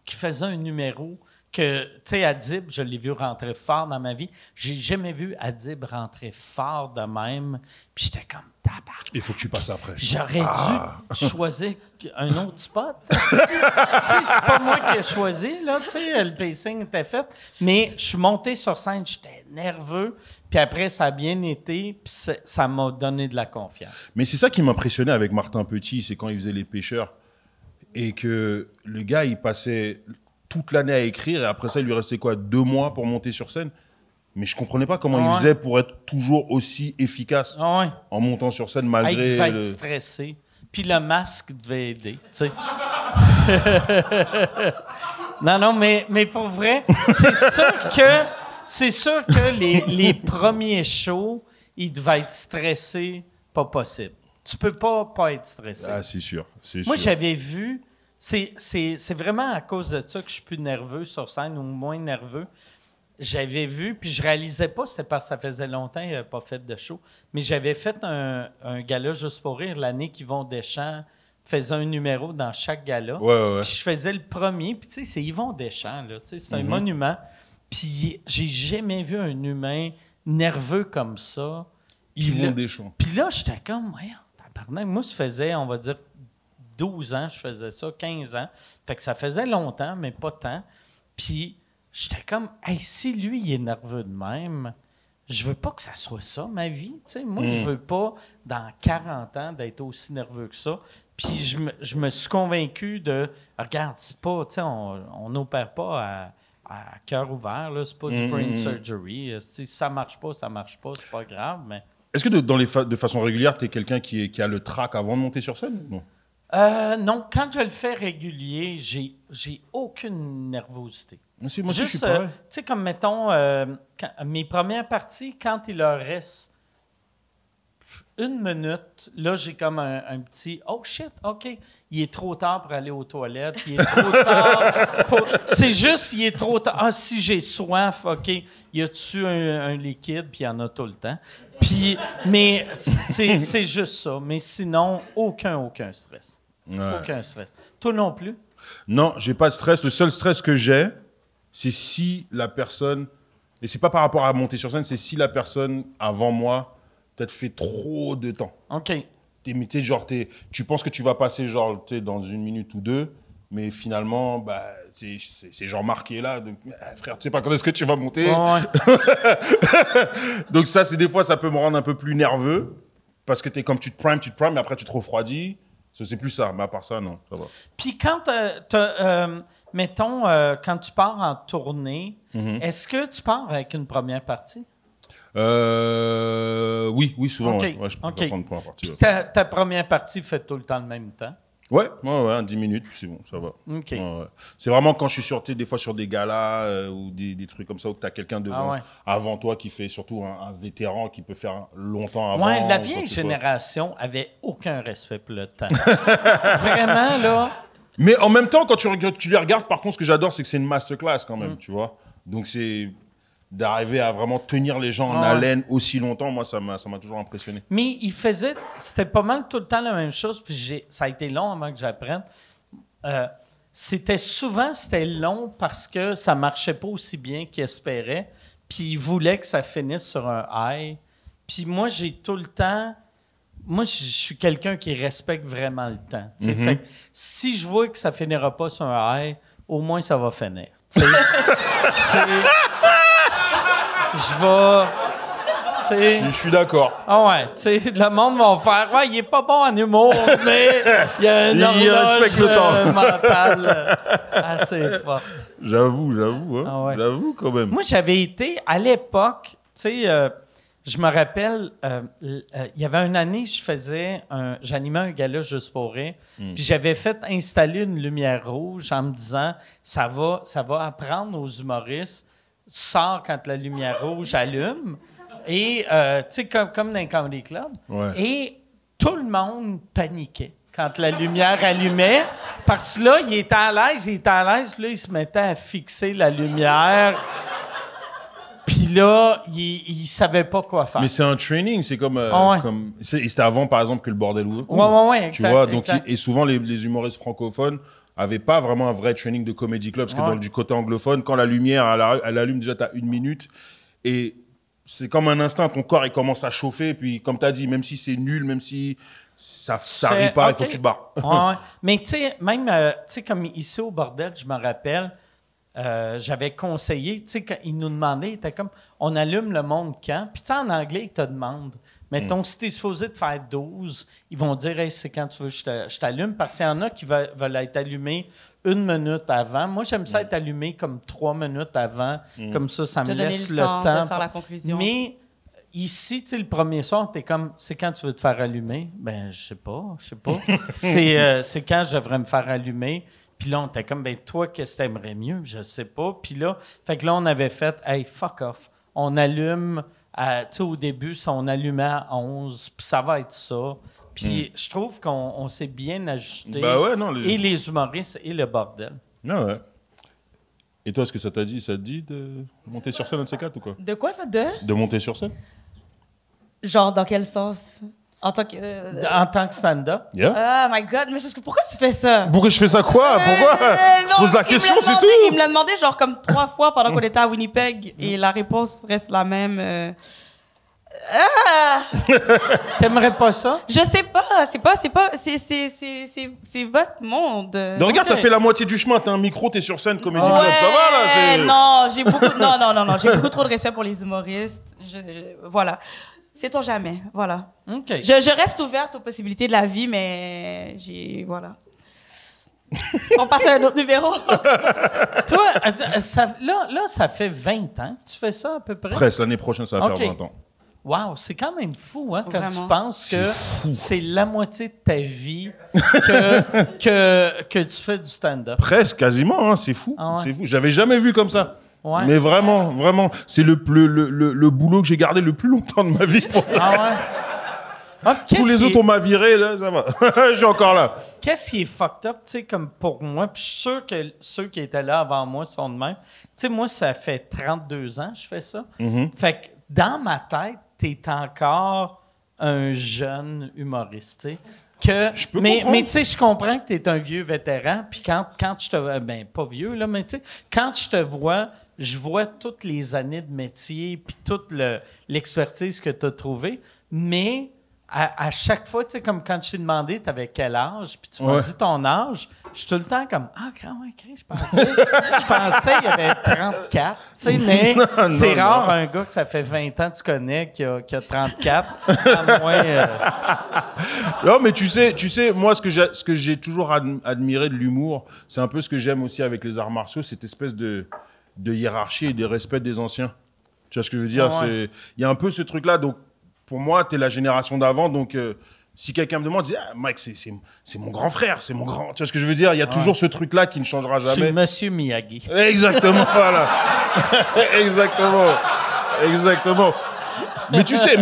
qui faisait un numéro que, tu sais, Adib, je l'ai vu rentrer fort dans ma vie. J'ai jamais vu Adib rentrer fort de même. Puis j'étais comme, tabarnak. Il faut que tu passes après. J'aurais dû choisir un autre spot. Tu sais, c'est pas moi qui ai choisi, là, tu sais, le pacing était fait. Mais je suis monté sur scène, j'étais nerveux. Puis après, ça a bien été, puis ça m'a donné de la confiance. Mais c'est ça qui m'impressionnait avec Martin Petit, c'est quand il faisait Les Pêcheurs. Et que le gars, il passait toute l'année à écrire, et après ça, il lui restait quoi, 2 mois pour monter sur scène. Mais je comprenais pas comment il faisait pour être toujours aussi efficace en montant sur scène malgré... Il devait être stressé. Puis le masque devait aider, tu sais. non, mais pour vrai, c'est sûr que les premiers shows, ils devaient être stressés, pas possible. Tu peux pas être stressé. Ah, c'est sûr. Moi, j'avais vu... C'est vraiment à cause de ça que je suis plus nerveux sur scène ou moins nerveux. J'avais vu, puis je réalisais pas, c'est parce que ça faisait longtemps qu'il n'avait pas fait de show, mais j'avais fait un gala juste pour rire l'année qu'Yvon Deschamps faisait un numéro dans chaque gala. Ouais. Puis je faisais le premier, puis tu sais, c'est Yvon Deschamps, là, tu sais, c'est un monument. Puis j'ai jamais vu un humain nerveux comme ça. Yvon Deschamps. Puis là, j'étais comme, tabarnak. Moi, ça faisait, on va dire, 12 ans, je faisais ça, 15 ans. Fait que ça faisait longtemps, mais pas tant. Puis j'étais comme, hey, si lui, il est nerveux de même, je veux pas que ça soit ça, ma vie. T'sais. Moi, je veux pas, dans 40 ans, d'être aussi nerveux que ça. Puis je me suis convaincu de, regarde, c'est pas, tu sais, on n'opère pas à cœur ouvert, là, c'est pas du brain surgery. Si ça marche pas, c'est pas grave, mais... Est-ce que de façon régulière, tu es quelqu'un qui a le trac avant de monter sur scène? Non. Non, quand je le fais régulier, j'ai aucune nervosité. Moi Juste, aussi, je suis pareil. tu sais, comme mettons, mes premières parties, quand il leur reste 1 minute, là, j'ai comme un petit « Oh shit, OK, il est trop tard pour aller aux toilettes, il est trop tard pour... » C'est juste, il est trop tard. « Ah, si j'ai soif, OK, y a-tu un liquide? » Puis il y en a tout le temps. Puis, mais c'est juste ça. Mais sinon, aucun stress. Ouais. Aucun stress. Toi non plus? Non, j'ai pas de stress. Le seul stress que j'ai, c'est si la personne... Et c'est pas par rapport à monter sur scène, c'est si la personne, avant moi, peut-être fait trop de temps. OK. Tu sais, genre, tu penses que tu vas passer genre, dans 1 minute ou 2, mais finalement, bah, c'est genre marqué là. Donc, frère, tu sais pas quand est-ce que tu vas monter. Ouais. Donc ça, c'est des fois, ça peut me rendre un peu plus nerveux parce que comme tu te primes, mais après tu te refroidis. C'est plus ça, mais à part ça, non, ça va. Puis quand, mettons, quand tu pars en tournée, est-ce que tu pars avec une première partie? Oui, souvent. OK. Ouais, je peux prendre une première partie. Puis ta première partie fait tout le temps le même temps? Ouais, 10 minutes, c'est bon, ça va. OK. Ouais. C'est vraiment quand je suis des fois sur des galas ou des trucs comme ça où tu as quelqu'un devant, avant toi qui fait surtout un vétéran qui peut faire longtemps avant. Ouais, la vieille génération avait aucun respect pour le temps. Vraiment, là. Mais en même temps, quand tu les regardes, par contre, ce que j'adore, c'est que c'est une masterclass quand même, tu vois. Donc c'est d'arriver à vraiment tenir les gens en haleine aussi longtemps, moi, ça m'a toujours impressionné. Mais c'était pas mal tout le temps la même chose, puis ça a été long avant que j'apprenne. C'était long parce que ça marchait pas aussi bien qu'ils espéraient, puis ils voulaient que ça finisse sur un high. Puis moi, j'ai tout le temps... Moi, je suis quelqu'un qui respecte vraiment le temps. Fait que si je vois que ça finira pas sur un high, au moins ça va finir. Je suis d'accord. Ah ouais, tu sais, le monde va faire, il est pas bon en humour, mais il y a une horloge mentale assez forte. J'avoue, hein. Ah ouais. J'avoue quand même. Moi, j'avais été, à l'époque, tu sais, je me rappelle, il y avait une année, j'animais un gala juste pour rire, puis j'avais fait installer une lumière rouge en me disant, ça va apprendre aux humoristes, sort quand la lumière rouge allume, et tu sais, comme dans un comedy club, et tout le monde paniquait quand la lumière allumait, parce que là, il était à l'aise, puis là, il se mettait à fixer la lumière. Puis là, il savait pas quoi faire. Mais c'est un training, c'est comme... c'était avant, par exemple, que le bordel ouvre. Ouais, exact. Tu vois, donc, exact. et souvent, les humoristes francophones, avait pas vraiment un vrai training de comedy club, parce que du côté anglophone, quand la lumière, elle allume déjà, t'as 1 minute, et c'est comme un instinct, ton corps, il commence à chauffer, puis comme tu as dit, même si c'est nul, même si ça rit pas, il faut que tu te barres. Ouais. Mais tu sais, même, tu sais, comme ici au bordel, je me rappelle, j'avais conseillé, tu sais, quand ils nous demandaient, ils étaient comme, on allume le monde quand? Puis tu sais, en anglais, ils te demandent. Mettons, si tu es supposé de faire 12, ils vont dire, hey, c'est quand tu veux que je t'allume, parce qu'il y en a qui veulent être allumés 1 minute avant. Moi, j'aime ça être allumé comme 3 minutes avant. Comme ça me laisse le temps de faire la conclusion. Mais ici, tu sais, le premier soir, tu es comme, c'est quand tu veux te faire allumer? Ben, je sais pas. C'est quand je devrais me faire allumer. Puis là, on était comme, ben toi, qu'est-ce que t'aimerais mieux? Je sais pas. Puis là, on avait fait, hey, fuck off. On allume, tu sais, au début, on allumait à 11, puis ça va être ça. Puis je trouve qu'on s'est bien ajusté. Ben ouais, non, et les humoristes et le bordel. Non, ouais. Et toi, est-ce que ça t'a dit? Ça te dit de monter sur scène, un de ces quatre, ou quoi? De quoi ça? De monter sur scène? Genre, dans quel sens? En tant que stand-up? Yeah. Oh my God, mais pourquoi tu fais ça? Pourquoi je fais ça quoi? Pourquoi? Je pose la question, c'est tout. Il me l'a demandé genre comme 3 fois pendant qu'on était à Winnipeg et la réponse reste la même. T'aimerais pas ça? Je sais pas, c'est votre monde. Mais regarde, t'as fait la moitié du chemin, t'as un micro, t'es sur scène, Comedy Club, ça va là? Non, j'ai beaucoup trop de respect pour les humoristes. Voilà. Sait-on jamais, voilà. OK. Je reste ouverte aux possibilités de la vie, mais voilà. On passe à un autre numéro. Toi, ça fait 20 ans que tu fais ça à peu près? Presque, l'année prochaine, ça va faire 20 ans. Wow, c'est quand même fou, hein, quand Vraiment. tu penses que c'est la moitié de ta vie que tu fais du stand-up. Presque, quasiment, hein, c'est fou. Ah ouais. C'est fou. J'avais jamais vu comme ça. Ouais. Mais vraiment, c'est le boulot que j'ai gardé le plus longtemps de ma vie. Ah ouais? Ah, Tous les autres, on m'a viré, là, ça va. Je suis encore là. Qu'est-ce qui est fucked up, tu sais, comme pour moi, puis je suis sûr que ceux qui étaient là avant moi sont de même. Tu sais, moi, ça fait 32 ans que je fais ça. Fait que dans ma tête, t'es encore un jeune humoriste, tu sais. Je peux comprendre. Mais tu sais, je comprends que t'es un vieux vétéran, puis quand je te vois, ben pas vieux, là, mais tu sais, quand je te vois, je vois toutes les années de métier, puis toute l'expertise que t'as trouvée, mais à chaque fois, tu sais, comme quand je t'ai demandé t'avais quel âge, puis tu m'as dit ton âge, je suis tout le temps comme, je pensais qu'il y avait 34, tu sais, mais c'est rare un gars que ça fait 20 ans que tu connais qui a 34, à moins... Non, mais tu sais, moi, ce que j'ai toujours admiré de l'humour, c'est un peu ce que j'aime aussi avec les arts martiaux, cette espèce de hiérarchie et de respect des anciens. Tu vois ce que je veux dire? Il y a un peu ce truc-là, donc pour moi, tu es la génération d'avant, donc si quelqu'un me demande, dis, Mike, c'est mon grand frère, c'est mon grand... Tu vois ce que je veux dire? Il y a toujours ce truc-là qui ne changera jamais. C'est Monsieur Miyagi. Exactement, voilà. Exactement. Mais tu sais,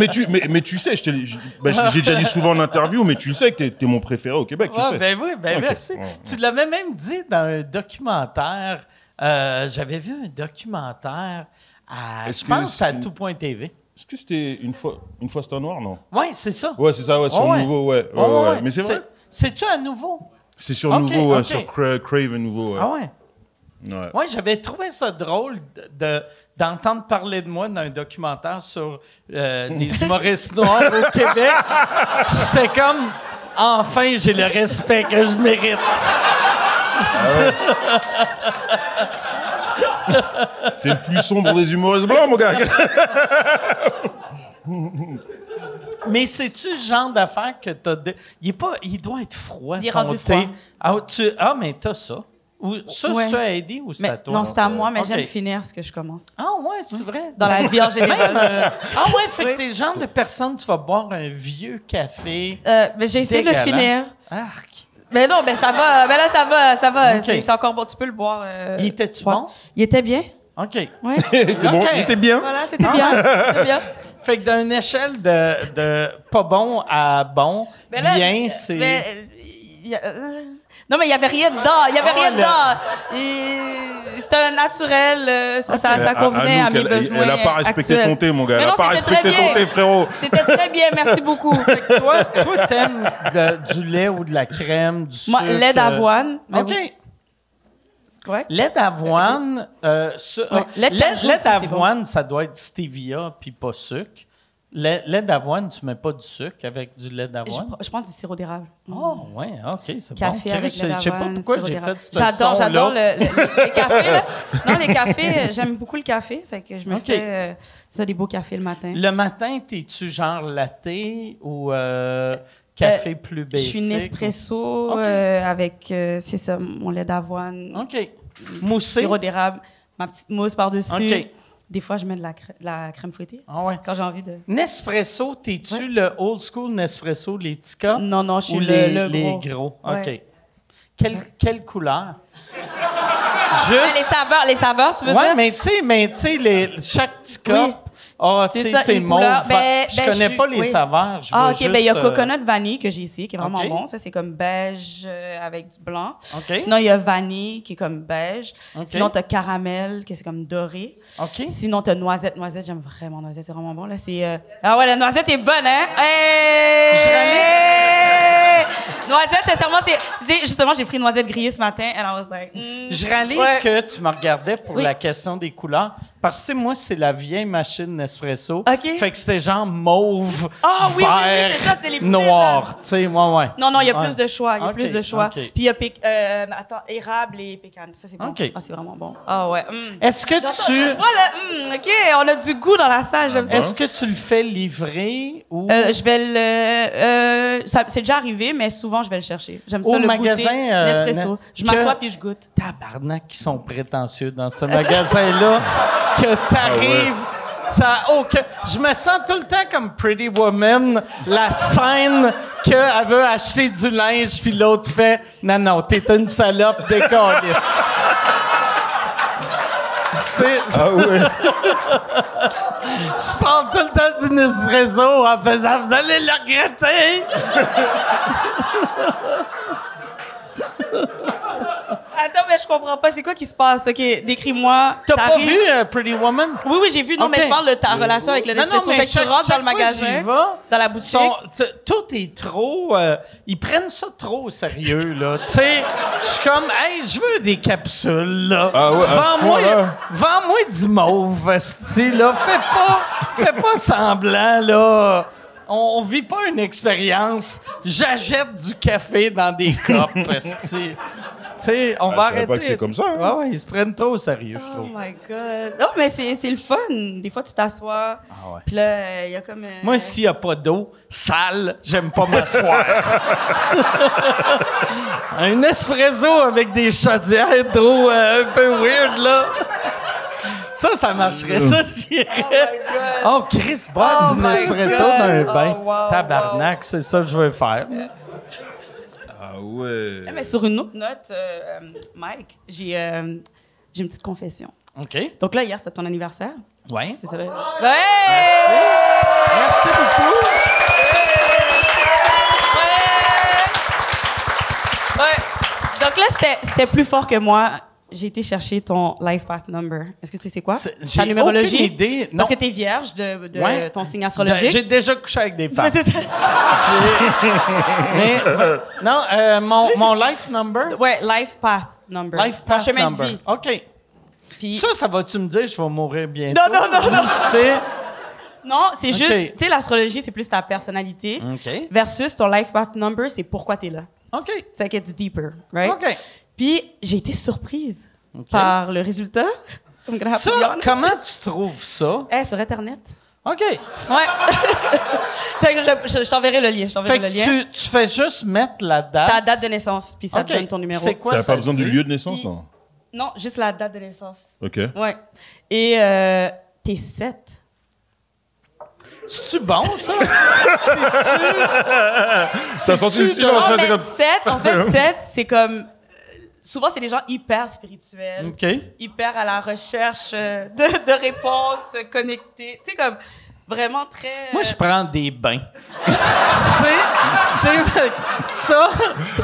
j'ai déjà dit souvent en interview, mais tu sais que t'es mon préféré au Québec, tu sais. Ben oui, merci. Tu l'avais même dit dans un documentaire. J'avais vu un documentaire je pense à Tout.tv. Est-ce que c'était une fois c'est un noir, non? Oui, c'est ça. Ouais, c'est ça, sur Nouveau, ouais. Mais c'est vrai? C'est-tu à Nouveau? C'est sur Nouveau, sur Crave Nouveau, ouais. Ah ouais? Ouais, j'avais trouvé ça drôle d'entendre parler de moi dans un documentaire sur des humoristes noirs au Québec. J'étais comme, enfin, j'ai le respect que je mérite. T'es le plus sombre des humoristes blancs, mon gars. Mais c'est-tu le genre d'affaire que t'as... Il doit être froid, Il est ton rendu thé. froid. Mais t'as ça. Ça, Ouais. c'est à Eddie ou c'est à toi? Non, c'est à moi, mais Ok. j'aime finir ce que je commence. Ah ouais, c'est vrai? Dans la vie en général. Fait que t'es le genre de personne, tu vas boire un vieux café. Mais j'ai essayé de le dégueulasse. finir. Arc. Mais non, mais ça va. Mais là, ça va. Ok. C'est encore bon. Tu peux le boire. Il était-tu ouais. bon? Il était bien. OK. Ouais. T'es bon, Ok. il était bien. Voilà, c'était bien. C'était bien. Fait que d'une échelle de pas bon à bon, Mais là, bien, c'est... Non, mais il n'y avait rien dedans. Il n'y avait rien dedans. C'était un naturel. Ça convenait à mes besoins. Elle n'a pas respecté actuels. ton thé, mon gars. Mais Elle n'a non, pas c'était respecté très ton bien. thé, frérot. C'était très bien. Merci beaucoup. Toi, t'aimes du lait ou de la crème, du sucre? Moi, lait d'avoine. Mais OK. oui. Ouais. Lait d'avoine, lait d'avoine, ça doit être stevia puis pas sucre. Lait d'avoine, tu mets pas du sucre avec du lait d'avoine? Je prends du sirop d'érable. Oh, ouais, OK, c'est Café bon. avec lait d'avoine, Je sais pas pourquoi sirop j'ai d'érable. fait ce son-là. J'adore les cafés. Là. Non, les cafés, j'aime beaucoup le café. C'est que je me fais des beaux cafés le matin. Le matin, t'es-tu genre latte ou café plus basic? Je suis Nespresso avec, c'est ça, mon lait d'avoine. OK. Moussé? Sirop d'érable, ma petite mousse par-dessus. OK. Des fois, je mets de la crème fouettée. Ah ouais. Quand j'ai envie de... Nespresso, t'es-tu le old school Nespresso, les petits cups? Non, je suis les gros. Ouais. OK. Quelle couleur? Les saveurs, tu veux dire? Ouais, mais tu sais, chaque petit cup... Oui. C'est mauve. Je connais pas les saveurs. OK, il y a coconut vanille que j'ai ici, qui est vraiment bon. Ça, c'est comme beige avec du blanc. Okay. Sinon, il y a vanille, qui est comme beige. Okay. Sinon, tu as caramel, qui est comme doré. Okay. Sinon, tu as noisette. Noisette, j'aime vraiment noisette, c'est vraiment bon. Là, Ah ouais, la noisette est bonne, hein? Noisette, sincèrement, justement, j'ai pris une noisette grillée ce matin. And I was like, Je réalise que tu me regardais pour la question des couleurs. Parce que, moi, c'est la vieille machine Nespresso. OK. Fait que c'était genre mauve, vert, vert, c'est ça, c'est les petits, noir. Tu sais, ouais. Non, il y a plus de choix. Il y a plus de choix. Okay. Puis il y a érable et pécan. Ça, c'est bon. Okay. Ah, c'est vraiment bon. Ah ouais. Est-ce que je vois le... OK, on a du goût dans la salle, j'aime ça. Est-ce que tu le fais livrer ou... Je vais le... c'est déjà arrivé, mais souvent, je vais le chercher. J'aime ça, le magasin, goûter Nespresso. Je m'assois puis je goûte. Tabarnak, qui sont prétentieux dans ce magasin-là. Que t'arrives... Je me sens tout le temps comme Pretty Woman, la scène qu'elle veut acheter du linge, puis l'autre fait « Non, t'es une salope décalisse. » Ah ouais. Je parle tout le temps du Nespresso en faisant « Vous allez le regretter! » Attends, mais je comprends pas. C'est quoi qui se passe? OK, décris-moi. T'as pas vu Pretty Woman? Oui, j'ai vu. Non, mais je parle de ta relation avec le Nespresso. C'est que tu rentres dans le magasin, dans la boutique. Tout est trop... ils prennent ça trop au sérieux, là. Tu sais, je suis comme, hey, je veux des capsules, là. Ah ouais, Vends-moi du mauve, esti, là. Fais pas semblant, là. On vit pas une expérience. J'achète du café dans des copes, esti. Tu sais, on va arrêter. Pas que c'est comme ça. Hein? Ouais, ils se prennent trop au sérieux, je trouve. Oh my God. Non, mais c'est le fun. Des fois, tu t'assois. Ah ouais. Puis là, il y a comme... Moi, s'il n'y a pas d'eau sale, j'aime pas m'asseoir. Un espresso avec des chaudières d'eau un peu weird, là. Ça marcherait. Ça, j'irais. Oh, Chris, boire du Nespresso dans un bain. Tabarnak, c'est ça que je veux faire. Ah ouais. Mais sur une autre note, Mike, j'ai une petite confession. OK. Donc là, hier, c'était ton anniversaire. Ouais. C'est ça, là? Ouais! Merci beaucoup. Ouais. Donc là, c'était plus fort que moi. J'ai été chercher ton Life Path Number. Est-ce que tu sais c'est quoi? J'ai ta numérologie? Aucune idée. Non. Parce que t'es vierge de ton signe astrologique. J'ai déjà couché avec des femmes. C'est ça. Mais, non, mon life number? Ouais, Life Path Number. Life Path ton chemin number. de vie. OK. Puis, Ça va-tu me dire je vais mourir bientôt? Non. Non, c'est juste, OK. tu sais, l'astrologie, c'est plus ta personnalité. OK. Versus ton Life Path Number, c'est pourquoi t'es là. OK. Ça gets deeper, right? OK. Puis, j'ai été surprise par le résultat. Ça, comment tu trouves ça? Sur Internet. OK. Ouais. C'est que je t'enverrai le lien. Fait que tu fais juste mettre la date. Ta date de naissance, puis ça te donne ton numéro. C'est quoi ça? T'as pas besoin dit? du lieu de naissance, non? Non, juste la date de naissance. OK. Ouais. Et t'es 7. C'est-tu bon, ça? Ça sort une silence. Non, mais 7, en fait, 7, c'est comme... souvent, c'est des gens hyper spirituels, hyper à la recherche de réponses connectées. Tu sais, comme vraiment très... Moi, je prends des bains. c'est ça.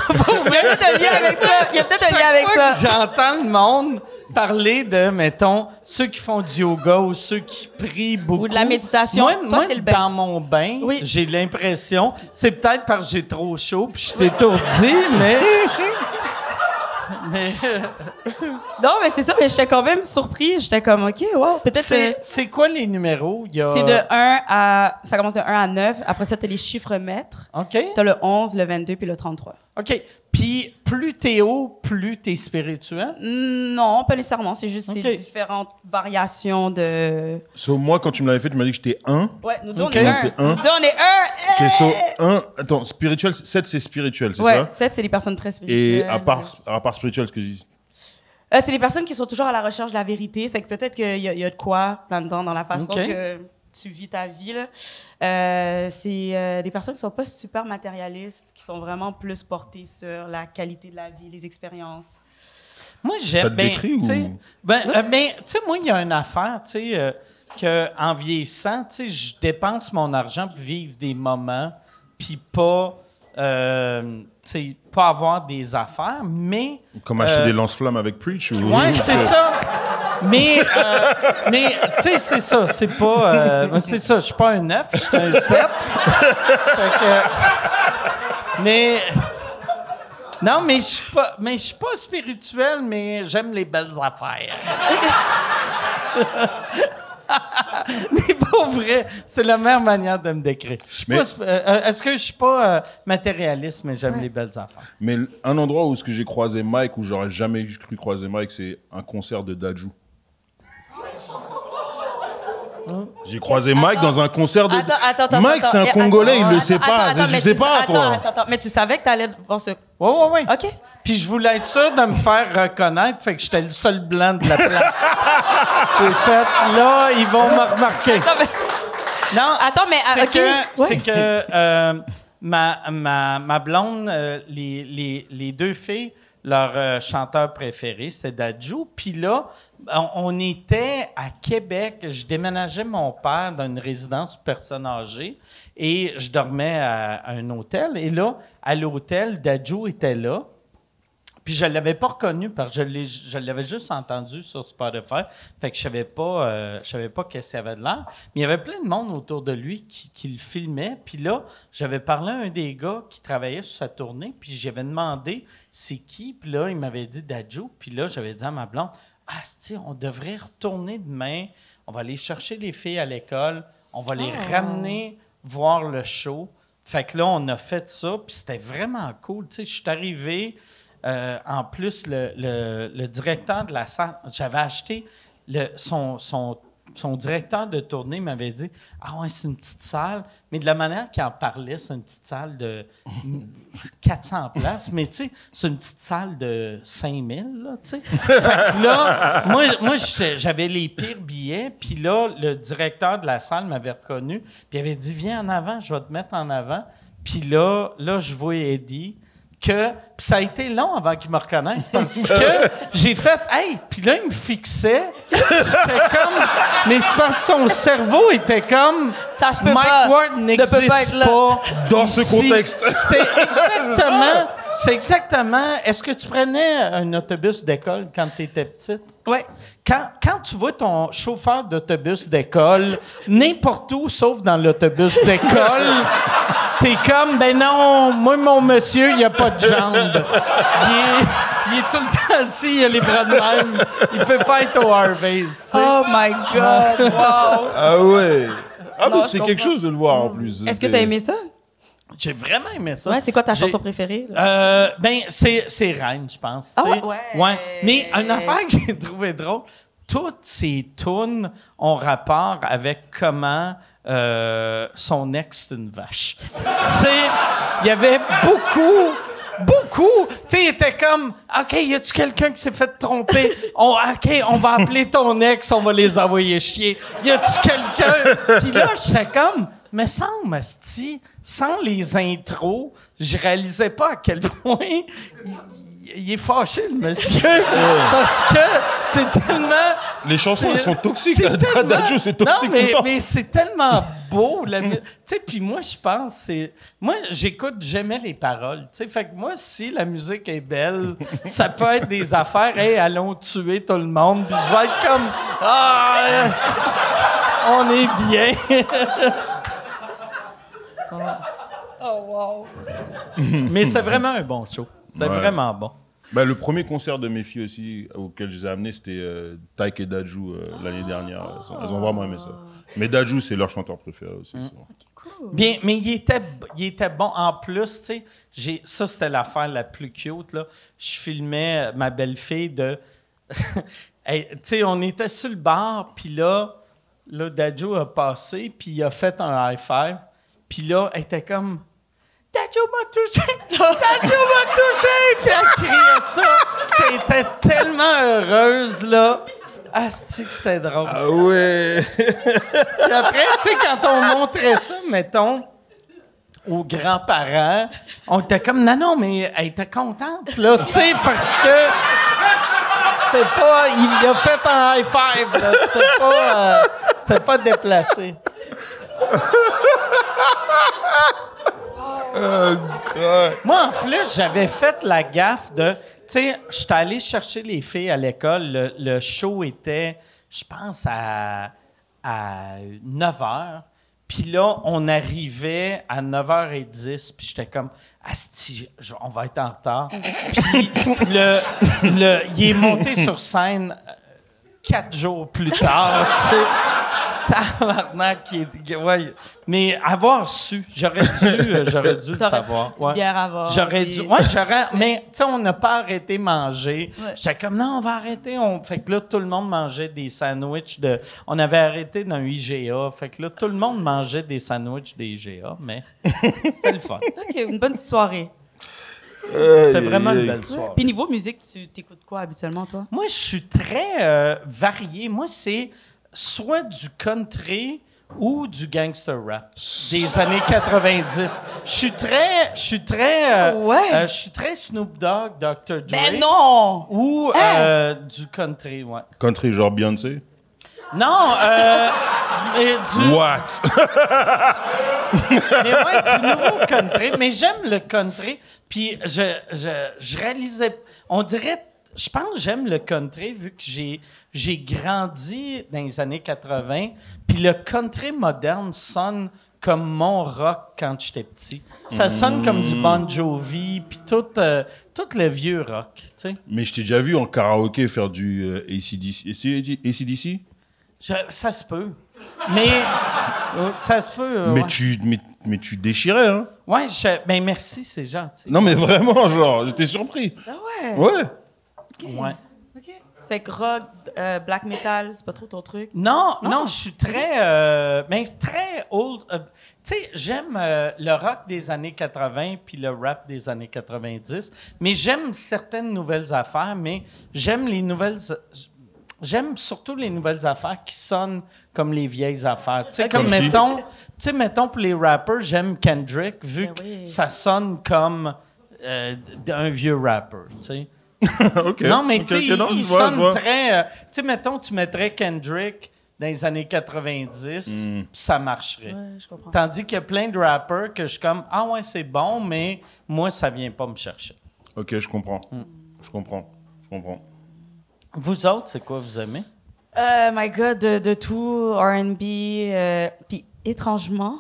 Il y a peut-être un lien avec ça. Il y a peut-être un lien avec ça. J'entends le monde parler de, mettons, ceux qui font du yoga ou ceux qui prient beaucoup. Ou de la méditation. Moi, c'est le bain. Dans mon bain, j'ai l'impression... C'est peut-être parce que j'ai trop chaud puis je suis étourdi, mais Mais Non, mais c'est ça, mais j'étais quand même surpris. J'étais comme, OK, wow, peut-être c'est quoi les numéros? c'est de 1 à... Ça commence de 1 à 9. Après ça, t'as les chiffres mètres. OK. T'as le 11, le 22 puis le 33. OK. Puis plus t'es haut, plus t'es spirituel? Non, pas nécessairement. C'est juste ces différentes variations de... So, moi, quand tu me l'avais fait, tu m'as dit que j'étais 1. Ouais, nous deux, on OK. est 1. T'es un. Nous deux, on est 1. Ok, so 1. Attends, spirituel, 7, c'est spirituel, c'est Ouais, ça? 7, c'est les personnes très spirituelles. Et à part spirituel, ce que je dis. C'est les personnes qui sont toujours à la recherche de la vérité. C'est que peut-être qu'il y a de quoi là-dedans, dans la façon que tu vis ta vie. Là. C'est des personnes qui sont pas super matérialistes, qui sont vraiment plus portées sur la qualité de la vie, les expériences. Moi, j'aime Ça te décrit ou? tu sais, moi, il y a une affaire, tu sais, qu'en vieillissant, tu sais, je dépense mon argent pour vivre des moments, puis pas, tu sais, pas avoir des affaires, mais... Comme acheter des lance-flammes avec Preach ou... Ouais, c'est ça. Mais tu sais, c'est ça. C'est pas... c'est ça, je suis pas un 9, je suis un 7. Fait que... Mais... Non, mais je suis pas spirituel, mais j'aime les belles affaires. Mais pour vrai, c'est la meilleure manière de me décrire. Est-ce que je suis pas matérialiste, mais j'aime les belles affaires? Mais un endroit où j'ai croisé Mike, où j'aurais jamais cru croiser Mike, c'est un concert de Dadju. J'ai croisé Mike dans un concert de... Attends, Mike, c'est un Congolais, il le sait pas. Je sais pas, toi. Attends, mais tu savais que t'allais voir ce... Ouais. OK. Puis je voulais être sûr de me faire reconnaître, fait que j'étais le seul blanc de la place. J'ai fait, là, ils vont me remarquer. Attends, mais... C'est que ma blonde, les deux filles, leur chanteur préféré, c'était Dadju. Puis là, on était à Québec. Je déménageais mon père dans une résidence pour personnes âgées et je dormais à un hôtel. Et là, à l'hôtel, Dadju était là. Puis je l'avais pas reconnu parce que je l'avais juste entendu sur Spotify. Fait que je savais pas qu'est-ce qu'il avait de l'air. Mais il y avait plein de monde autour de lui qui le filmait. Puis là, j'avais parlé à un des gars qui travaillait sur sa tournée. Puis j'avais demandé c'est qui. Puis là, il m'avait dit Dadju. Puis là, j'avais dit à ma blonde, on devrait retourner demain. On va aller chercher les filles à l'école. On va les ramener voir le show. Fait que là, on a fait ça. Puis c'était vraiment cool. Tu sais, je suis arrivé... en plus, le directeur de la salle, j'avais acheté son directeur de tournée m'avait dit « Ah ouais, c'est une petite salle. » Mais de la manière qu'il en parlait, c'est une petite salle de 400 places. Mais tu sais, c'est une petite salle de 5000, là, tu sais. Fait que là, moi j'avais les pires billets. Puis là, le directeur de la salle m'avait reconnu. Puis il avait dit « Viens en avant, je vais te mettre en avant. » Puis là, je vois Eddie. Puis ça a été long avant qu'il me reconnaisse parce que j'ai fait « Hey! » Puis là, il me fixait. J'étais comme... Mais c'est parce que son cerveau était comme... Ça se peut Mike pas. Ward n'existe pas Dans ce ici. contexte. C'est exactement... Est-ce que tu prenais un autobus d'école quand tu étais petite? Oui. Quand tu vois ton chauffeur d'autobus d'école, n'importe où, sauf dans l'autobus d'école, t'es comme, ben non, moi, mon monsieur, il a pas de jambes. Il est tout le temps assis, il a les bras de même. Il peut pas être au Harvey's, tu sais. Oh my God, wow! Ah ouais. Ah, Non, mais je c'était comprends. quelque chose de le voir en plus. Est-ce que t'as aimé ça? J'ai vraiment aimé ça. Ouais, c'est quoi ta J'ai- chanson préférée? là? Ben, c'est Reine, je pense. Ah tu sais. ouais? Mais une affaire que j'ai trouvé drôle, toutes ces tunes ont rapport avec comment son ex c'est une vache. Il y avait beaucoup. Tu sais, il était comme, OK, y a-tu quelqu'un qui s'est fait tromper? OK, on va appeler ton ex, on va les envoyer chier. Y a-tu quelqu'un? Puis là, j'étais comme, mais sans Masti, sans les intros, je réalisais pas à quel point il est fâché, le monsieur. Parce que c'est tellement... Les chansons, elles sont toxiques. c'est tellement- Dadju, c'est toxique Non, tout le temps. mais c'est tellement beau. Tu sais, puis moi, je pense, moi, j'écoute jamais les paroles. Tu sais, fait que moi, si la musique est belle, ça peut être des affaires, hey, allons tuer tout le monde, puis je vais être comme, ah, on est bien. Oh, wow! Mais c'est vraiment un bon show. C'est Ouais. vraiment bon. Ben, le premier concert de mes filles aussi, auquel je les ai amenés, c'était Taïk et Dadju l'année dernière. Elles ont vraiment aimé ça. Mais Dadju, c'est leur chanteur préféré aussi. Bien, mais il était bon. En plus, tu sais, ça, c'était l'affaire la plus cute, là. Je filmais ma belle-fille de... tu sais, on était sur le bar, puis là, Dadju a passé, puis il a fait un high-five. Puis là, elle était comme... Dadju m'a touché! Dadju m'a touché! Puis elle criait ça. Puis elle était tellement heureuse, là. Asti que c'était drôle. Ah ouais! Puis après, tu sais, quand on montrait ça, mettons, aux grands-parents, on était comme, non, mais elle était contente, là, tu sais, parce que c'était pas... Il a fait un high-five, là. C'était pas déplacé. Oh, God. Moi, en plus, j'avais fait la gaffe de... Tu sais, j'étais allé chercher les filles à l'école. Le show était, je pense, à 9 h. Puis là, on arrivait à 9h10. Puis j'étais comme, asti, on va être en retard. Puis il est monté sur scène 4 jours plus tard, tu sais. Tabarnak, ouais. Mais avoir su, j'aurais dû le savoir. Ouais. Bière à voir, j'aurais dû. Ouais, mais tu sais, on n'a pas arrêté de manger. Ouais. J'étais comme non, on va arrêter. Fait que là, tout le monde mangeait des sandwichs on avait arrêté d'un IGA. Fait que là, tout le monde mangeait des sandwichs des IGA, mais c'était le fun. OK, une bonne petite soirée. C'est vraiment une belle soirée. Puis niveau musique, tu t'écoutes quoi habituellement, toi? Moi, je suis très varié. Moi, c'est soit du country ou du gangster rap des années 90. Je suis très je suis très Snoop Dogg, Dr. Dre. Ben non! Ou du country, ouais. Country genre Beyoncé? Non, mais What? Mais ouais, du nouveau country. Mais j'aime le country. Puis je réalisais, on dirait, je pense que j'aime le country vu que j'ai grandi dans les années 80, puis le country moderne sonne comme mon rock quand j'étais petit. Ça sonne comme du Bon Jovi, puis tout le vieux rock, tu sais. Mais je t'ai déjà vu en karaoké faire du AC/DC? Ça se peut. Mais ça se peut. Mais tu déchirais, hein? Ouais, ben merci, c'est gentil. Non, mais vraiment, genre, j'étais surpris. Ah ouais? Ouais. Okay. Ouais. OK. C'est que rock, black metal, c'est pas trop ton truc? Non, je suis très old. Tu sais, j'aime le rock des années 80 puis le rap des années 90, mais j'aime certaines nouvelles affaires, mais j'aime surtout les nouvelles affaires qui sonnent comme les vieilles affaires. Tu sais, comme mettons pour les rappers, j'aime Kendrick vu que ça sonne comme un vieux rapper, tu sais. Okay. Non, mais tu sais, il sonne très... tu sais, mettons, tu mettrais Kendrick dans les années 90, ça marcherait. Ouais, je comprends. Tandis qu'il y a plein de rappers que je suis comme, ah ouais, c'est bon, mais moi, ça vient pas me chercher. OK, je comprends. Je comprends. Vous autres, c'est quoi vous aimez? My God, de tout, R&B, puis étrangement...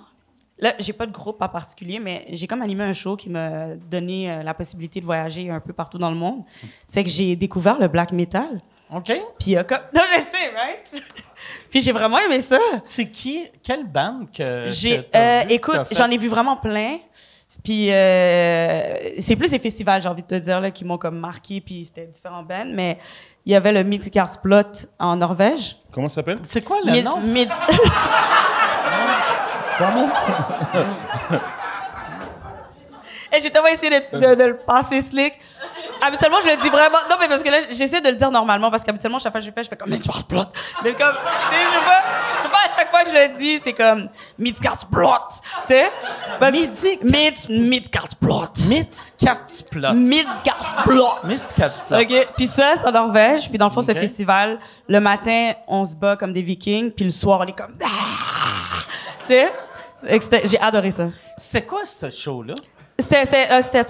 Là, j'ai pas de groupe en particulier, mais j'ai comme animé un show qui m'a donné la possibilité de voyager un peu partout dans le monde. C'est que j'ai découvert le black metal. OK. Puis comme... Non, je sais, right? Puis j'ai vraiment aimé ça. C'est quelle bande que écoute, j'en ai vu vraiment plein. Puis c'est plus les festivals, j'ai envie de te dire, là, qui m'ont comme marqué, puis c'était différents bands. Mais il y avait le Midgardblot en Norvège. Comment ça s'appelle? C'est quoi le nom? Comment? Et j'ai tellement essayé de le passer slick. Habituellement, je le dis vraiment... Non, mais parce que là, j'essaie de le dire normalement, parce qu'habituellement, chaque fois que je fais comme Midgardblot. Mais comme, tu sais, je peux pas à chaque fois que je le dis, c'est comme Midgardblot. Tu sais? Midgardblot. OK. Puis ça, c'est en Norvège. Puis dans le fond, ce festival, le matin, on se bat comme des Vikings. Puis le soir, on est comme... Tu sais? J'ai adoré ça. C'était quoi, ce show-là? Ça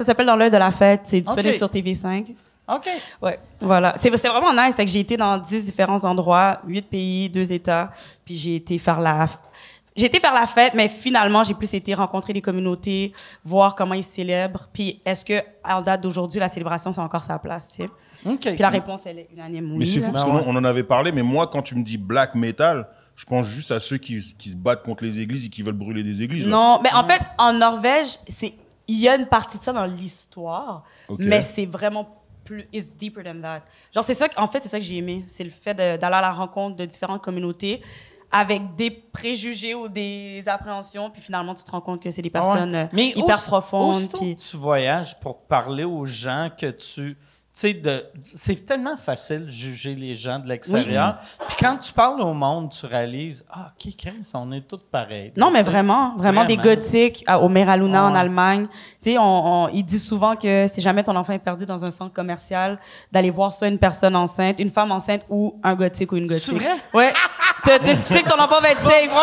s'appelle Dans l'œil de la fête. C'est disponible sur TV5. OK. Ouais, voilà. C'était vraiment nice. C'est que j'ai été dans 10 différents endroits, 8 pays, 2 États. Puis j'ai été faire j'ai été faire la fête, mais finalement, j'ai plus été rencontrer les communautés, voir comment ils célèbrent. Puis, est-ce que, en date d'aujourd'hui, la célébration, c'est encore sa place, tu sais? Puis la réponse, elle est unanime, oui. Mais c'est fou, parce qu'on en avait parlé, mais moi, quand tu me dis black metal, je pense juste à ceux qui se battent contre les églises et qui veulent brûler des églises. Non, mais en fait, en Norvège, il y a une partie de ça dans l'histoire, mais c'est vraiment plus... It's deeper than that. Genre, c'est ça que j'ai aimé. C'est le fait d'aller à la rencontre de différentes communautés avec des préjugés ou des appréhensions, puis finalement, tu te rends compte que c'est des personnes hyper profondes. Aussitôt que tu voyages pour parler aux gens que tu... Tu sais, c'est tellement facile de juger les gens de l'extérieur. Puis quand tu parles au monde, tu réalises, OK, Chris, on est tous pareils. Non, mais vraiment des gothiques au Meraluna en Allemagne. Tu sais, ils disent souvent que si jamais ton enfant est perdu dans un centre commercial, d'aller voir soit une personne enceinte, une femme enceinte ou un gothique ou une gothique. C'est vrai? Ouais. Tu sais que ton enfant va être safe.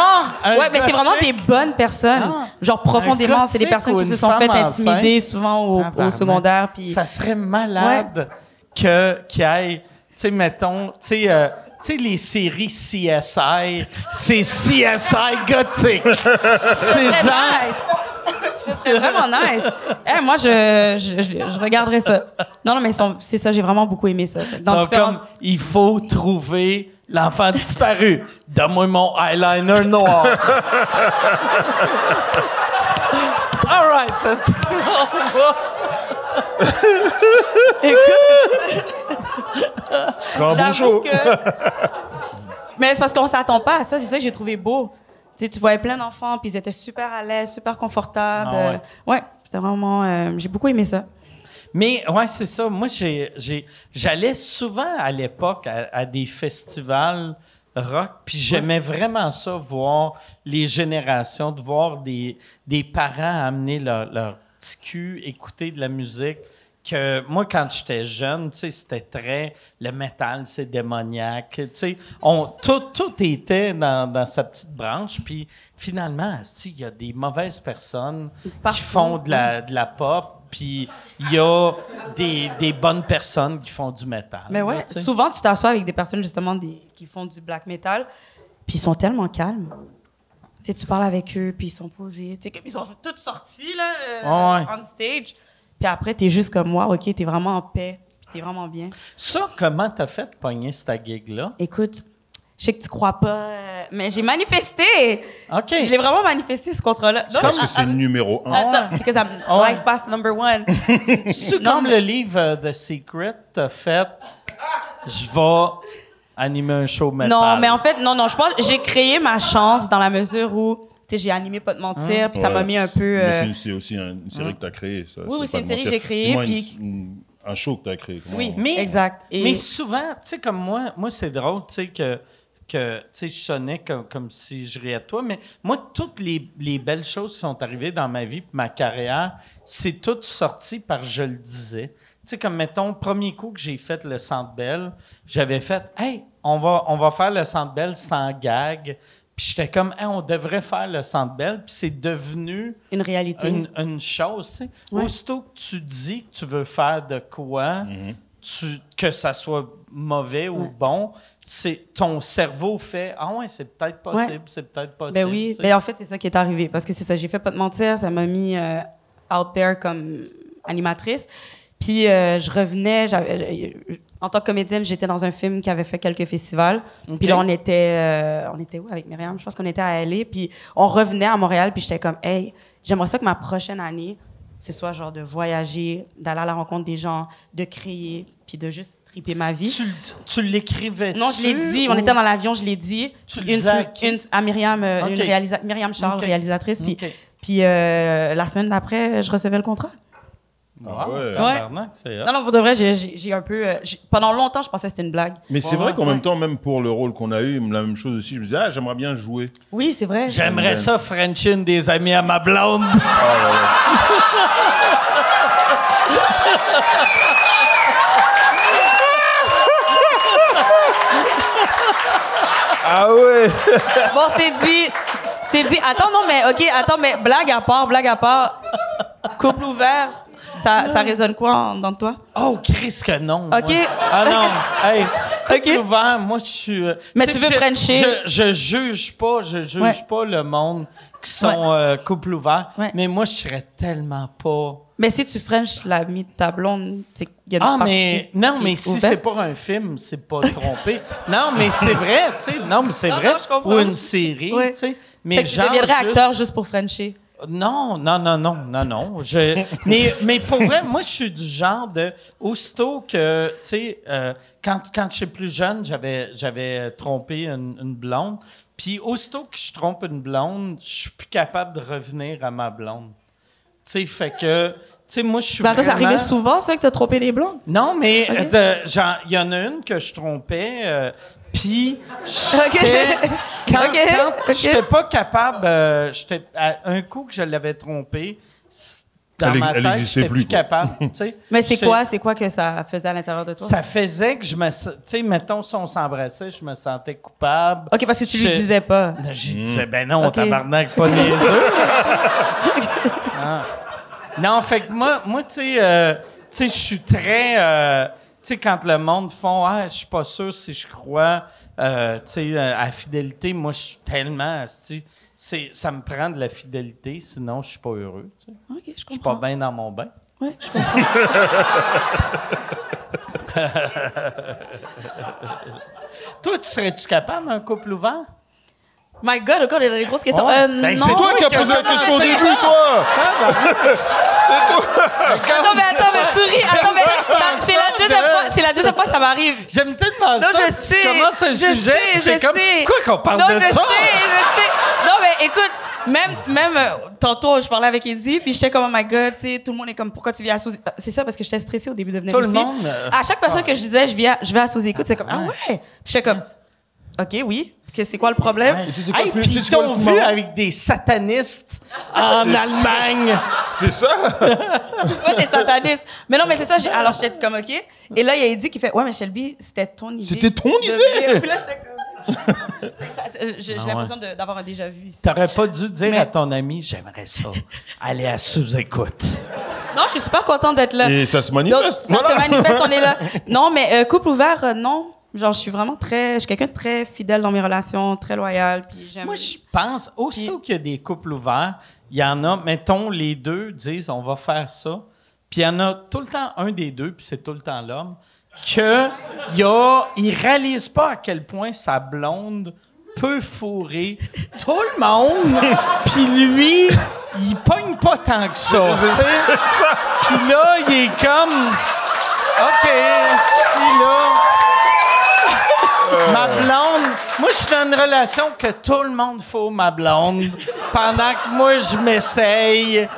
Ouais, mais c'est vraiment des bonnes personnes. Genre profondément, c'est des personnes qui se sont fait intimider souvent au secondaire. Puis ça serait malade qu'il y ait, tu sais, mettons, tu sais, les séries CSI, c'est CSI gothique. C'est genre... Ce serait vraiment nice. Moi, je regarderais ça. Non, mais c'est ça, j'ai vraiment beaucoup aimé ça. Comme, il faut trouver l'enfant disparu. Donne-moi mon eyeliner noir. All right, J'avoue que... Mais c'est parce qu'on s'attend pas à ça. C'est ça que j'ai trouvé beau. Tu sais, tu voyais plein d'enfants, puis ils étaient super à l'aise, super confortables. Ouais, c'était vraiment... j'ai beaucoup aimé ça. Mais, ouais, c'est ça. Moi, j'allais souvent à l'époque à des festivals rock, puis j'aimais vraiment ça, voir les générations, de voir des parents amener leur petit cul, écouter de la musique. Que moi, quand j'étais jeune, tu sais, c'était très... Le métal, c'est démoniaque. Tu sais, tout était dans sa petite branche. Puis finalement, il y a des mauvaises personnes qui font de la pop. Puis il y a des bonnes personnes qui font du métal. Mais ouais, là, souvent, tu t'assois avec des personnes, justement, qui font du black metal. Puis ils sont tellement calmes. Tu sais, tu parles avec eux, puis ils sont posés. Tu sais, ils sont tous sortis, là, on stage. Puis après, t'es juste comme moi, OK, t'es vraiment en paix, puis t'es vraiment bien. Ça, comment t'as fait de pogner cette gig-là? Écoute, je sais que tu crois pas, mais j'ai manifesté! OK. Je l'ai vraiment manifesté, ce contrat-là. Je pense que c'est le numéro 1. Attends, because I'm life path number 1. C'est comme le livre The Secret, t'as fait, je vais animer un show metal. Non, mais en fait, non, je pense j'ai créé ma chance dans la mesure où... Tu sais, j'ai animé Pas de mentir, puis ça m'a mis un peu... Mais c'est aussi une série que tu as créée, ça. Oui, c'est une série que j'ai créée, puis... Un show que tu as créé. Oui, exact. Mais souvent, tu sais, comme moi c'est drôle, tu sais, que tu sais, je sonnais comme si je riais de toi, mais moi, toutes les belles choses qui sont arrivées dans ma vie, ma carrière, c'est tout sorti par je le disais. Tu sais, comme, mettons, le premier coup que j'ai fait le Centre Bell, j'avais fait « Hey, on va faire le Centre Bell sans gag ». Puis j'étais comme, hey, on devrait faire le Centre Bell. Puis c'est devenu... Une réalité. Une chose, tu sais. Ouais. Aussitôt que tu dis que tu veux faire de quoi, que ça soit mauvais ou bon, ton cerveau fait, ah ouais, c'est peut-être possible, c'est peut-être possible. Ben oui, ben en fait, c'est ça qui est arrivé. Parce que c'est ça, j'ai fait Pas de mentir, ça m'a mis out there comme animatrice. Puis je revenais, en tant que comédienne, j'étais dans un film qui avait fait quelques festivals. Puis là, on était où avec Myriam? Je pense qu'on était à LA. Puis on revenait à Montréal, puis j'étais comme, hey, j'aimerais ça que ma prochaine année, ce soit genre de voyager, d'aller à la rencontre des gens, de créer, puis de juste triper ma vie. Tu l'écrivais-tu? Non, je l'ai dit. On était dans l'avion, je l'ai dit. Tu le à Myriam, Myriam Charles, réalisatrice. Puis la semaine d'après, je recevais le contrat. Non, pour de vrai, j'ai un peu... pendant longtemps, je pensais que c'était une blague. Mais c'est vrai qu'en même temps, même pour le rôle qu'on a eu, la même chose aussi, je me disais, j'aimerais bien jouer. Oui, c'est vrai. J'aimerais ça, French-in des amis à ma blonde. Ah ouais! Bon, c'est dit. Attends, mais blague à part. Couple ouvert. Ça résonne quoi dans toi? Oh, Chris, que non. OK. Moi. Ah non. Hey, couple OK. ouvert, moi, je suis... Mais tu veux frencher? Je juge pas le monde qui sont couple ouvert, mais moi, je serais tellement pas... Mais si tu frenches l'ami de ta blonde, c'est qu'il y a une partie non, qui mais est si ouverte. c'est pas un film, c'est pas trompé. Non, mais c'est vrai, tu sais. Non, mais c'est vrai. Non, je comprends. Ou une série, Ouais. tu sais. Mais Fait que tu genre deviendrais juste- acteur juste pour frencher. Non. Mais pour vrai, moi, je suis du genre de... Aussitôt que, tu sais, quand j'étais plus jeune, j'avais trompé une blonde. Puis aussitôt que je trompe une blonde, je suis plus capable de revenir à ma blonde. Tu sais, fait que... Tu sais, moi, je suis Valentin, ça vraiment... arrivait souvent, ça, que t'as trompé les blondes? Non, mais Ok. il y en a une que je trompais, puis OK. quand OK. j'étais pas capable, un coup que je l'avais trompée, dans ma Elle tête, existait j'étais plus, plus quoi. capable. tu sais. Mais c'est J'étais- quoi que ça faisait à l'intérieur de toi? Ça faisait que je me... Tu sais, mettons, si on s'embrassait, je me sentais coupable. OK, parce que tu lui Je- disais pas. Je disais, ben non, Ok. tabarnak, pas niaiseux. Ah. Non, fait que moi tu sais, je suis très... tu sais, quand le monde font « Ah, je suis pas sûr si je crois tu sais, à la fidélité », moi, je suis tellement... Ça me prend de la fidélité, sinon je suis pas heureux. Tu sais. OK, je Je suis pas comprends. bien dans mon bain. Ouais, je comprends. Toi, tu serais-tu capable d'un couple ouvert? My God, encore des grosses questions. Ouais. Non. Ben, C'est toi qui as posé la question au c'est début, ça. toi! Attends, mais tu ris. Attends, mais c'est la deuxième fois que ça m'arrive. J'aime tellement Non, ça. je que sais. Tu commences un je sujet, sais, c'est je comme, sais. quoi qu'on parle Non, de je ça? sais. Non, mais écoute, même tantôt, je parlais avec Eddie, puis j'étais comme, oh my God, tu sais, tout le monde est comme, pourquoi tu viens à sous-écoute? C'est ça, parce que j'étais stressée au début de venir Tout ici. le monde, À chaque personne que je disais, je vais à sous-écoute, c'est comme, ah Ouais. ouais. Puis j'étais comme, OK, oui. C'est quoi le problème? Ouais. tu sais, c'est quoi Hey, le plus- puis tu sais, ils c'est quoi le t'ont plus vu marrant? avec des satanistes en Allemagne. C'est ça? Pas des satanistes. Mais non, mais c'est ça. Alors, j'étais comme, OK. Et là, il y a Eddie qui fait, ouais, mais Shelby, c'était ton idée. C'était ton de idée? venir. Puis là, j'étais comme... J'ai l'impression d'avoir un déjà-vu ici. T'aurais pas dû dire Mais- à ton ami, j'aimerais ça, aller à sous-écoute. Non, je suis super contente d'être là. Et ça se Donc, manifeste. ça se manifeste, on est là. Non, mais couple ouvert, non. Genre, je suis quelqu'un de très fidèle dans mes relations, très loyal. Puis j'aime. Moi, je pense, aussitôt qu'il y a des couples ouverts, il y en a, mettons, les deux disent, on va faire ça. Puis il y en a tout le temps un des deux, puis c'est tout le temps l'homme, il réalise pas à quel point sa blonde peut fourrer tout le monde, puis lui, il pogne pas tant que ça. tu sais. Puis là, il est comme, OK, si là... Ma blonde, moi, je suis dans une relation que tout le monde faut ma blonde, pendant que moi, je m'essaye.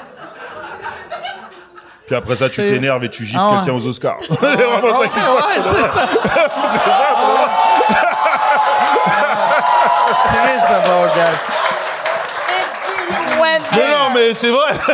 Puis après ça, tu C'est- t'énerves et tu gifles Ah ouais. quelqu'un aux Oscars. C'est vraiment ça qui se passe. Ouais, c'est ça. C'est ça, pour moi. Chris de bon gars. Non, mais c'est vrai. Oh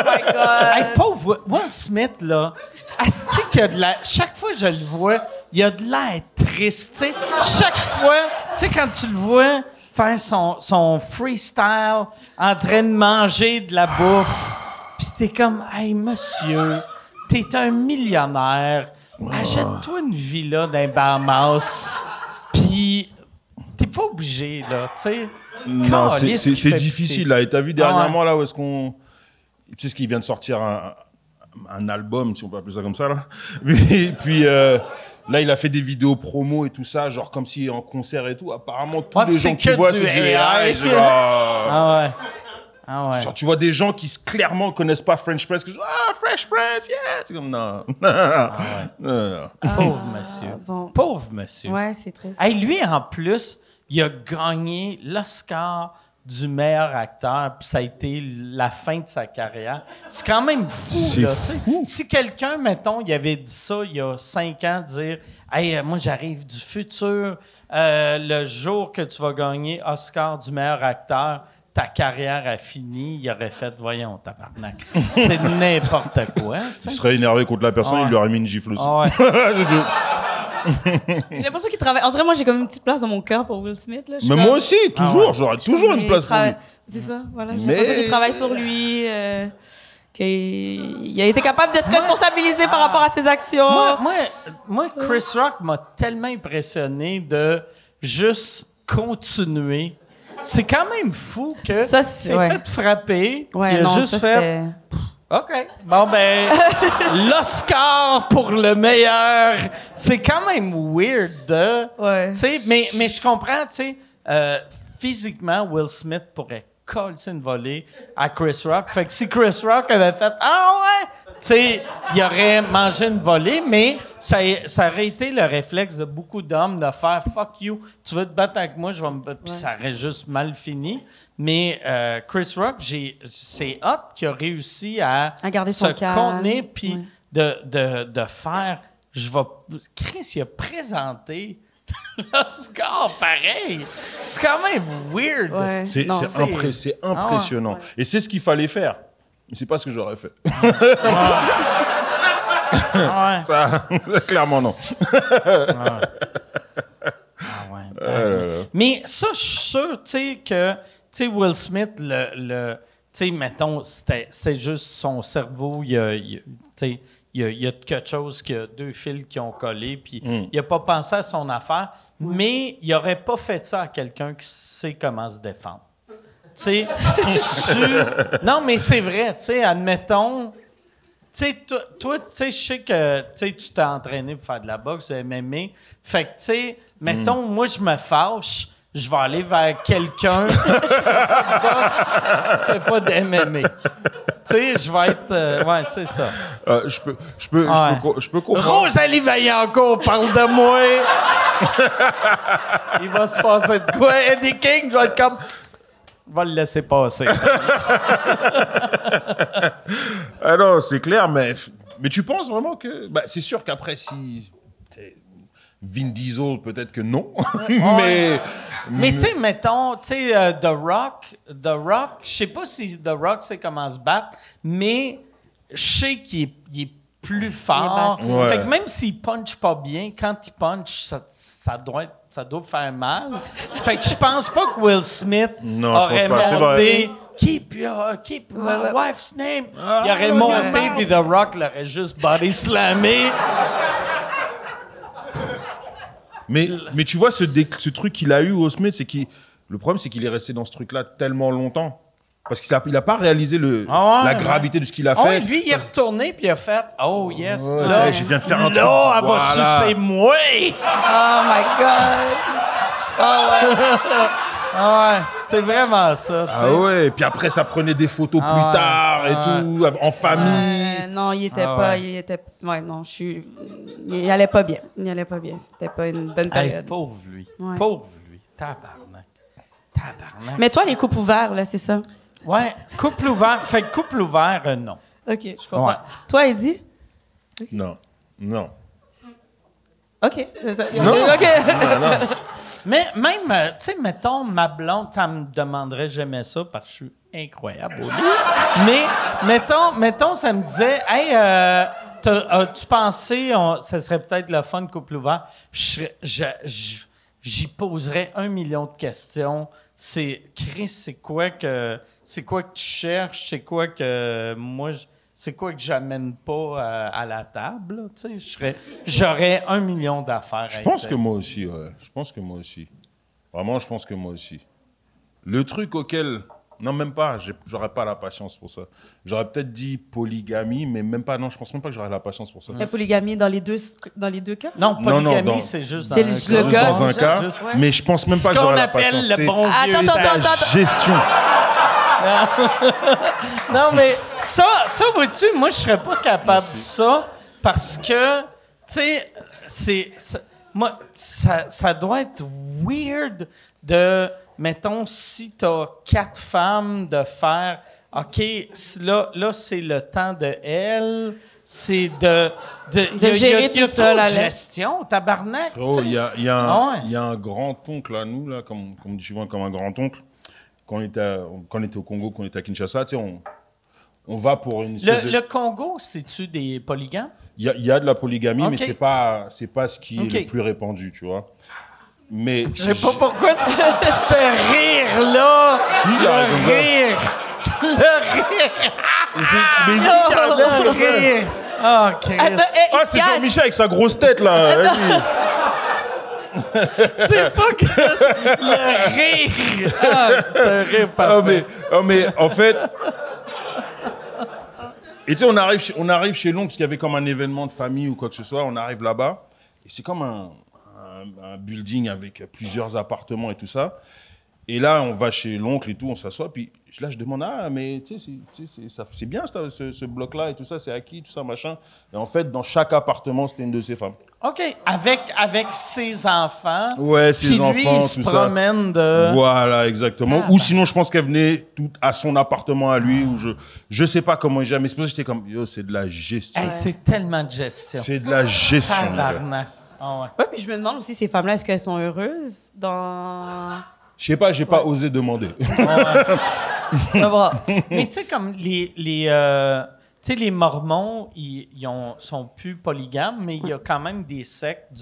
my God. Hey, pauvre Will Smith, là, asti qu'il y a de la... Chaque fois que je le vois, il a de l'air triste, tu sais. Chaque fois, tu sais, quand tu le vois faire son freestyle en train de manger de la bouffe, pis t'es comme, hey, monsieur, t'es un millionnaire, achète-toi une villa dans les Bahamas, pis t'es pas obligé, là, tu sais. Non, Calisse c'est qui fait difficile, pitié. là. Et t'as vu dernièrement, Ah là, où est-ce qu'on... Tu sais ce qu'il vient de sortir un album, si on peut appeler ça comme ça, là. Puis là, il a fait des vidéos promo et tout ça, genre comme si en concert et tout. Apparemment, tous Ouais, les puis gens c'est que tu que vois, du c'est du AI. AI. Genre, Ah ouais. Ah ouais. genre, tu vois des gens qui clairement connaissent pas French Prince, que Fresh Prince, yeah! C'est comme, non. Non. Pauvre monsieur. bon. Pauvre monsieur. Ouais, c'est triste. Hey, lui, en plus, il a gagné l'Oscar du meilleur acteur, puis ça a été la fin de sa carrière. C'est quand même fou, C'est là. fou. Tu sais. Si quelqu'un, mettons, il avait dit ça il y a 5 ans, dire « Hey, moi, j'arrive du futur, le jour que tu vas gagner Oscar du meilleur acteur, ta carrière a fini. » Il aurait fait « Voyons, tabarnak. » C'est n'importe quoi. tu sais. Il serait énervé contre la personne, Ouais. il lui aurait mis une gifle aussi. Ah ouais. C'est tout. J'ai l'impression qu'il travaille. En vrai, moi, j'ai comme une petite place dans mon cœur pour Will Smith. Là. Je suis Mais comme- moi aussi, toujours. ouais. J'aurai toujours une Il place pour lui. C'est ça, voilà. J'ai Mais- l'impression qu'il travaille sur lui. qu'il a été capable de se responsabiliser par rapport à ses actions. Moi, Chris Rock m'a tellement impressionné de juste continuer. C'est quand même fou que ça, c'est fait frapper. Ouais, il a non, juste ça, fait. OK. Bon, ben, l'Oscar pour le meilleur. C'est quand même weird de. Ouais. Tu sais, mais je comprends, tu sais, physiquement, Will Smith pourrait coller une volée à Chris Rock. Fait que si Chris Rock avait fait ah ouais, tu sais, il aurait mangé une volée, mais ça aurait été le réflexe de beaucoup d'hommes de faire fuck you, tu veux te battre avec moi, je vais me battre. Puis ça aurait juste mal fini. Mais Chris Rock, c'est hot qu'il a réussi à garder se son calme. contenir puis de faire. Chris, il a présenté l'Oscar pareil. C'est quand même weird. Ouais. C'est impressionnant. Ah, ouais. Et c'est ce qu'il fallait faire. Mais c'est pas ce que j'aurais fait. Ouais. Ça, clairement non. Mais ça, je suis sûr, tu sais, que Will Smith, tu sais, mettons, c'était juste son cerveau, il y a quelque chose, qu'il y a 2 fils qui ont collé, puis il n'a pas pensé à son affaire, mais il n'aurait pas fait ça à quelqu'un qui sait comment se défendre. Tu sais, non, mais c'est vrai, tu sais, admettons, tu sais, toi, tu sais, je sais que tu t'es entraîné pour faire de la boxe, de MMA, fait que, tu sais, mettons, moi, je me fâche, je vais aller vers quelqu'un qui fait de boxe, qui fait pas de MMA. Tu sais, je vais être... ouais, c'est ça. Je peux comprendre. Rosalie Vaillancourt parle de moi. Il va se passer de quoi? Eddie King, je vais être comme... Je vais le laisser passer. Ah non, c'est clair, mais tu penses vraiment que... Bah, c'est sûr qu'après, si... Vin Diesel, peut-être que non. Mais tu sais, mettons, tu sais, The Rock, je sais pas si The Rock sait comment se battre, mais je sais qu'il est plus fort. Ouais. Fait que même s'il punch pas bien, quand il punch, ça doit faire mal. Fait que je pense pas que Will Smith aurait monté Keep my wife's name. Il aurait monté puis The Rock l'aurait juste body slammé. Mais tu vois, ce truc qu'il a eu, Will Smith, le problème, c'est qu'il est resté dans ce truc-là tellement longtemps. Parce qu'il n'a pas réalisé la gravité de ce qu'il a fait. Lui, il est retourné puis il a fait « Oh, yes, ouais, là, je viens de faire un truc. Là, elle va sucer moi! » Oh my God! Ah ouais, c'est vraiment ça. T'sais. Ah ouais, puis après, ça prenait des photos plus tard et tout, en famille. Non, il était pas... Ouais, non, il allait pas bien. Il allait pas bien. C'était pas une bonne période. Hey, pauvre lui. Ouais. Pauvre lui. Tabarnak. Mais toi, les coupes ouvertes, là, c'est ça? Ouais, couple ouvert. Fait que couple ouvert, non. OK, je comprends. Ouais. Toi, Eddie? Non. OK. C'est ça. Non. OK. Non. Mais même, tu sais, mettons, ma blonde, ça me demanderait jamais ça parce que je suis incroyable au lit. Mais, mettons, ça me disait, hey, as-tu pensé, ça serait peut-être le fun couple ouvert? J'y poserais 1 million de questions. Chris, c'est quoi que tu cherches? C'est quoi que moi, c'est quoi que j'amène pas à la table? Tu sais, j'aurais 1 million d'affaires. Je pense que moi aussi, ouais. Vraiment, je pense que moi aussi. Le truc auquel... Non, même pas. J'aurais pas la patience pour ça. J'aurais peut-être dit polygamie, mais même pas. Non, je pense même pas que j'aurais la patience pour ça. La polygamie dans les deux cas? Non, polygamie, non, c'est juste c'est dans le gars. Dans un cas, mais je pense même pas que j'aurais la patience. Ce qu'on appelle le bon vieux. Attends. Gestion. Non, mais ça, vois-tu, moi, je serais pas capable de ça parce que, tu sais, moi, ça doit être weird de, mettons, si t'as 4 femmes, de faire, OK, là c'est le temps de elle, c'est de gérer tout ça, la gestion, tabarnak. Oh, il y a un grand-oncle à nous, là, comme on dit souvent, comme un grand-oncle. Quand on était au Congo, quand on était à Kinshasa, tu sais, on va pour une espèce Le Congo, c'est-tu des polygames? Il y a de la polygamie, Okay. mais c'est pas ce qui est le plus répandu, tu vois. Mais je sais pas pourquoi ce rire-là. Qui, là, Le rire. Mais j'ai carrément comme ça. Ah, Chris. Attends, Ah, c'est Jean-Michel avec sa grosse tête, là. Vas-y. C'est pas que le rire. Ah, c'est un rire parfait. Mais en fait... Et tu sais, on arrive chez l'oncle, parce qu'il y avait comme un événement de famille ou quoi que ce soit. On arrive là-bas, et c'est comme un building avec plusieurs appartements et tout ça. Et là, on va chez l'oncle et tout, on s'assoit, puis là, je demande, mais tu sais, c'est bien ce bloc-là et tout ça, c'est à qui, tout ça, machin. Et en fait, dans chaque appartement, c'était une de ses femmes. OK. Avec ses enfants. Ouais, ses enfants, lui, il tout se ça. promène de... Voilà, exactement. Ou sinon, je pense qu'elle venait à son appartement à lui, ou je sais pas comment il gère, mais c'est pour ça que j'étais comme, yo, c'est de la gestion. Hey, c'est tellement de gestion. C'est de la gestion, là. Tabarnak. Ah ouais. Ouais, puis je me demande aussi, ces femmes-là, est-ce qu'elles sont heureuses dans... Je sais pas, j'ai pas osé demander. Mais tu sais, comme les Mormons, ils sont plus polygames, mais il y a quand même des sectes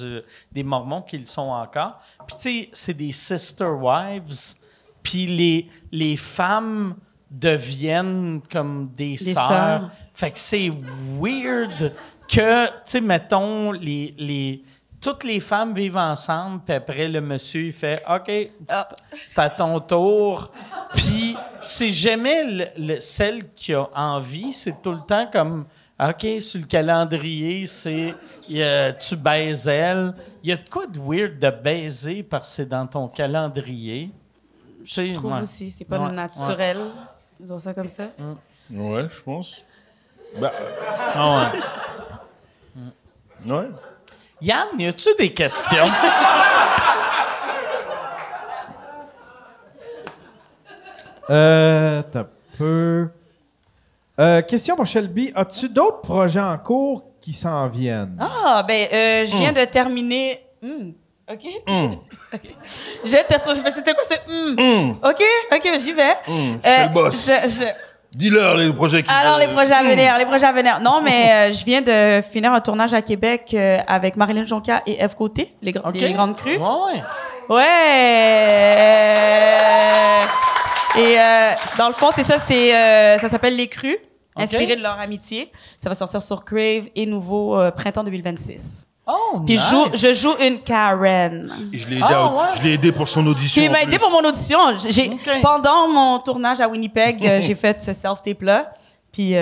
des Mormons qui le sont encore. Puis tu sais, c'est des sister wives. Puis les femmes deviennent comme des sœurs. Fait que c'est weird que, tu sais, mettons, toutes les femmes vivent ensemble, puis après, le monsieur, il fait « OK, t'as ton tour. » Puis c'est jamais celle qui a envie, c'est tout le temps comme « OK, sur le calendrier, c'est tu baises elle. » Il y a de quoi de weird de baiser parce que c'est dans ton calendrier. Je trouve aussi, c'est pas naturel. Disons ça comme ça. Ouais, je pense. Ouais. Yann, y a-tu des questions? T'as peu. Question pour Shelby. As-tu d'autres projets en cours qui s'en viennent? Ah, je viens de terminer... OK? C'était quoi ce... OK, j'y vais. C'est le boss. Dis-leur les projets qui... Alors, les projets à venir. Non, mais je viens de finir un tournage à Québec avec Marilyn Jonca et Eve Côté, des Grandes Crues. Ouais. Et dans le fond, c'est ça, ça s'appelle Les Crues, inspiré de leur amitié. Ça va sortir sur Crave et Nouveau printemps 2026. Oh, puis nice. je joue une Karen. Et je l'ai aidé pour son audition. Il m'a aidé pour mon audition. Pendant mon tournage à Winnipeg, j'ai fait ce self-tape-là. Puis,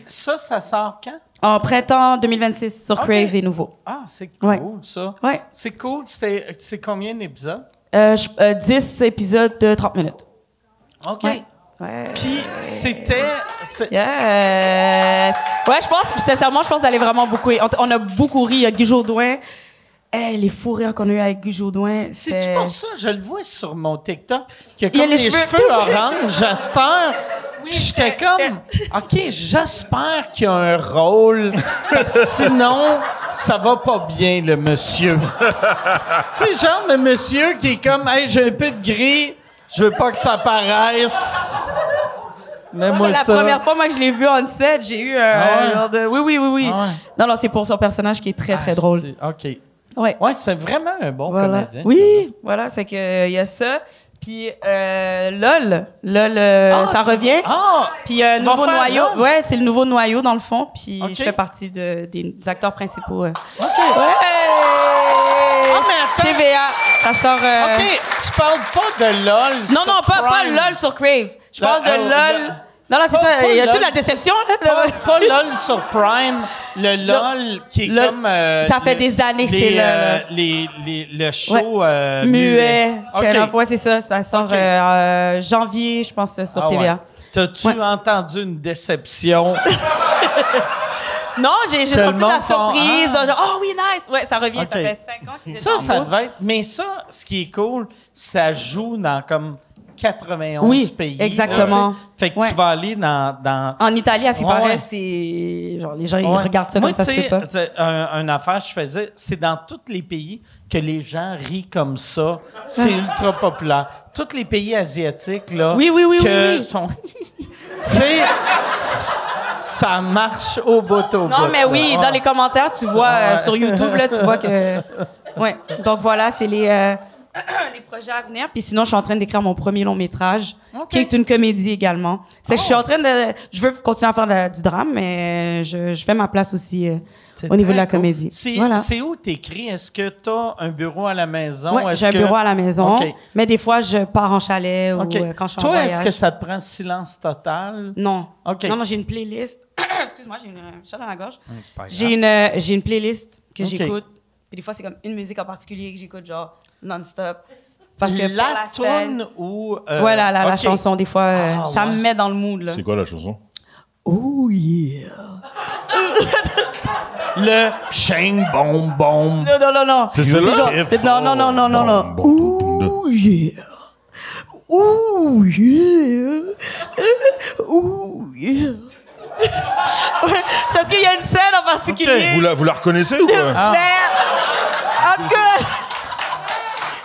ça sort quand? En printemps 2026 sur Crave et Nouveau. Ah, c'est cool, ça. Ouais. C'est cool. C'est combien d'épisodes? 10 épisodes de 30 minutes. OK. Ouais. Puis c'était... Yes! Ouais, sincèrement, je pense d'aller vraiment beaucoup... On a beaucoup ri. Il y a Guy Jourdouin. Les fous rires qu'on a eu avec Guy Jourdouin. C'est-tu pour ça? Je le vois sur mon TikTok. Qu'il y a comme les cheveux orange à cette heure. Puis j'étais comme... OK, j'espère qu'il y a un rôle. Parce que sinon, ça va pas bien, le monsieur. Tu sais, genre le monsieur qui est comme... Hey, j'ai un peu de gris. Je veux pas que ça paraisse. Mais moi, la première fois que je l'ai vu en set, j'ai eu un genre de... Oui. Ah ouais. Non, c'est pour son personnage qui est très, très drôle. OK. Ouais, c'est vraiment un bon comédien. Oui, voilà, c'est que il y a ça. Puis LOL, ça revient. Puis un nouveau noyau. LOL? Ouais, c'est le nouveau noyau dans le fond. Puis je fais partie des acteurs principaux. OK. Ouais! Mais attends. TVA, ça sort... OK, tu parles pas de LOL Non, pas LOL sur Crave. Je parle de LOL... Non, c'est ça. Y a-tu de la déception, là? Pas LOL sur Prime. Le LOL qui est comme... ça fait des années que c'est le show... muet. OK. Ouais, c'est ça. Ça sort janvier, je pense, sur TVA. Ouais. T'as-tu entendu une déception? Non, j'ai senti la surprise. Genre, oh oui, nice! Ouais, ça revient. Ça fait 5 ans qu'il est en Ça devait être... Mais ça, ce qui est cool, ça joue dans comme 91 pays. Oui, exactement. Là, fait que tu vas aller dans... En Italie, à ce qui paraît, c'est... Genre, les gens, ils regardent ça comme ça se peut pas. Une affaire que je faisais, c'est dans tous les pays que les gens rient comme ça. C'est ultra populaire. Tous les pays asiatiques, là... Oui. Sont... tu sais... Ça marche au bout au bout. Non, mais oui, dans les commentaires, tu vois, sur YouTube, là, tu vois que... Ouais. Donc voilà, c'est les... les projets à venir. Puis sinon, je suis en train d'écrire mon premier long métrage, qui est une comédie également. C'est que je suis en train de... Je veux continuer à faire du drame, mais je fais ma place aussi au niveau de la comédie. C'est où t'écris? Est-ce que t'as un bureau à la maison? Oui, j'ai un bureau à la maison. Mais des fois, je pars en chalet ou quand je suis en voyage. Toi, est-ce que ça te prend silence total? Non. Non, j'ai une playlist. Excuse-moi, j'ai une chat dans la gorge. J'ai une playlist que j'écoute. Puis des fois, c'est comme une musique en particulier que j'écoute, genre, non-stop. Parce que la tune ou... la chanson, des fois, ça me met dans le mood, là. C'est quoi la chanson? Oh yeah! Le ching bom bom. Non. C'est celle-là? Non. Oh yeah! Oh yeah! Oh yeah! Parce qu'il y a une scène en particulier. Vous la reconnaissez ou quoi? En tout cas,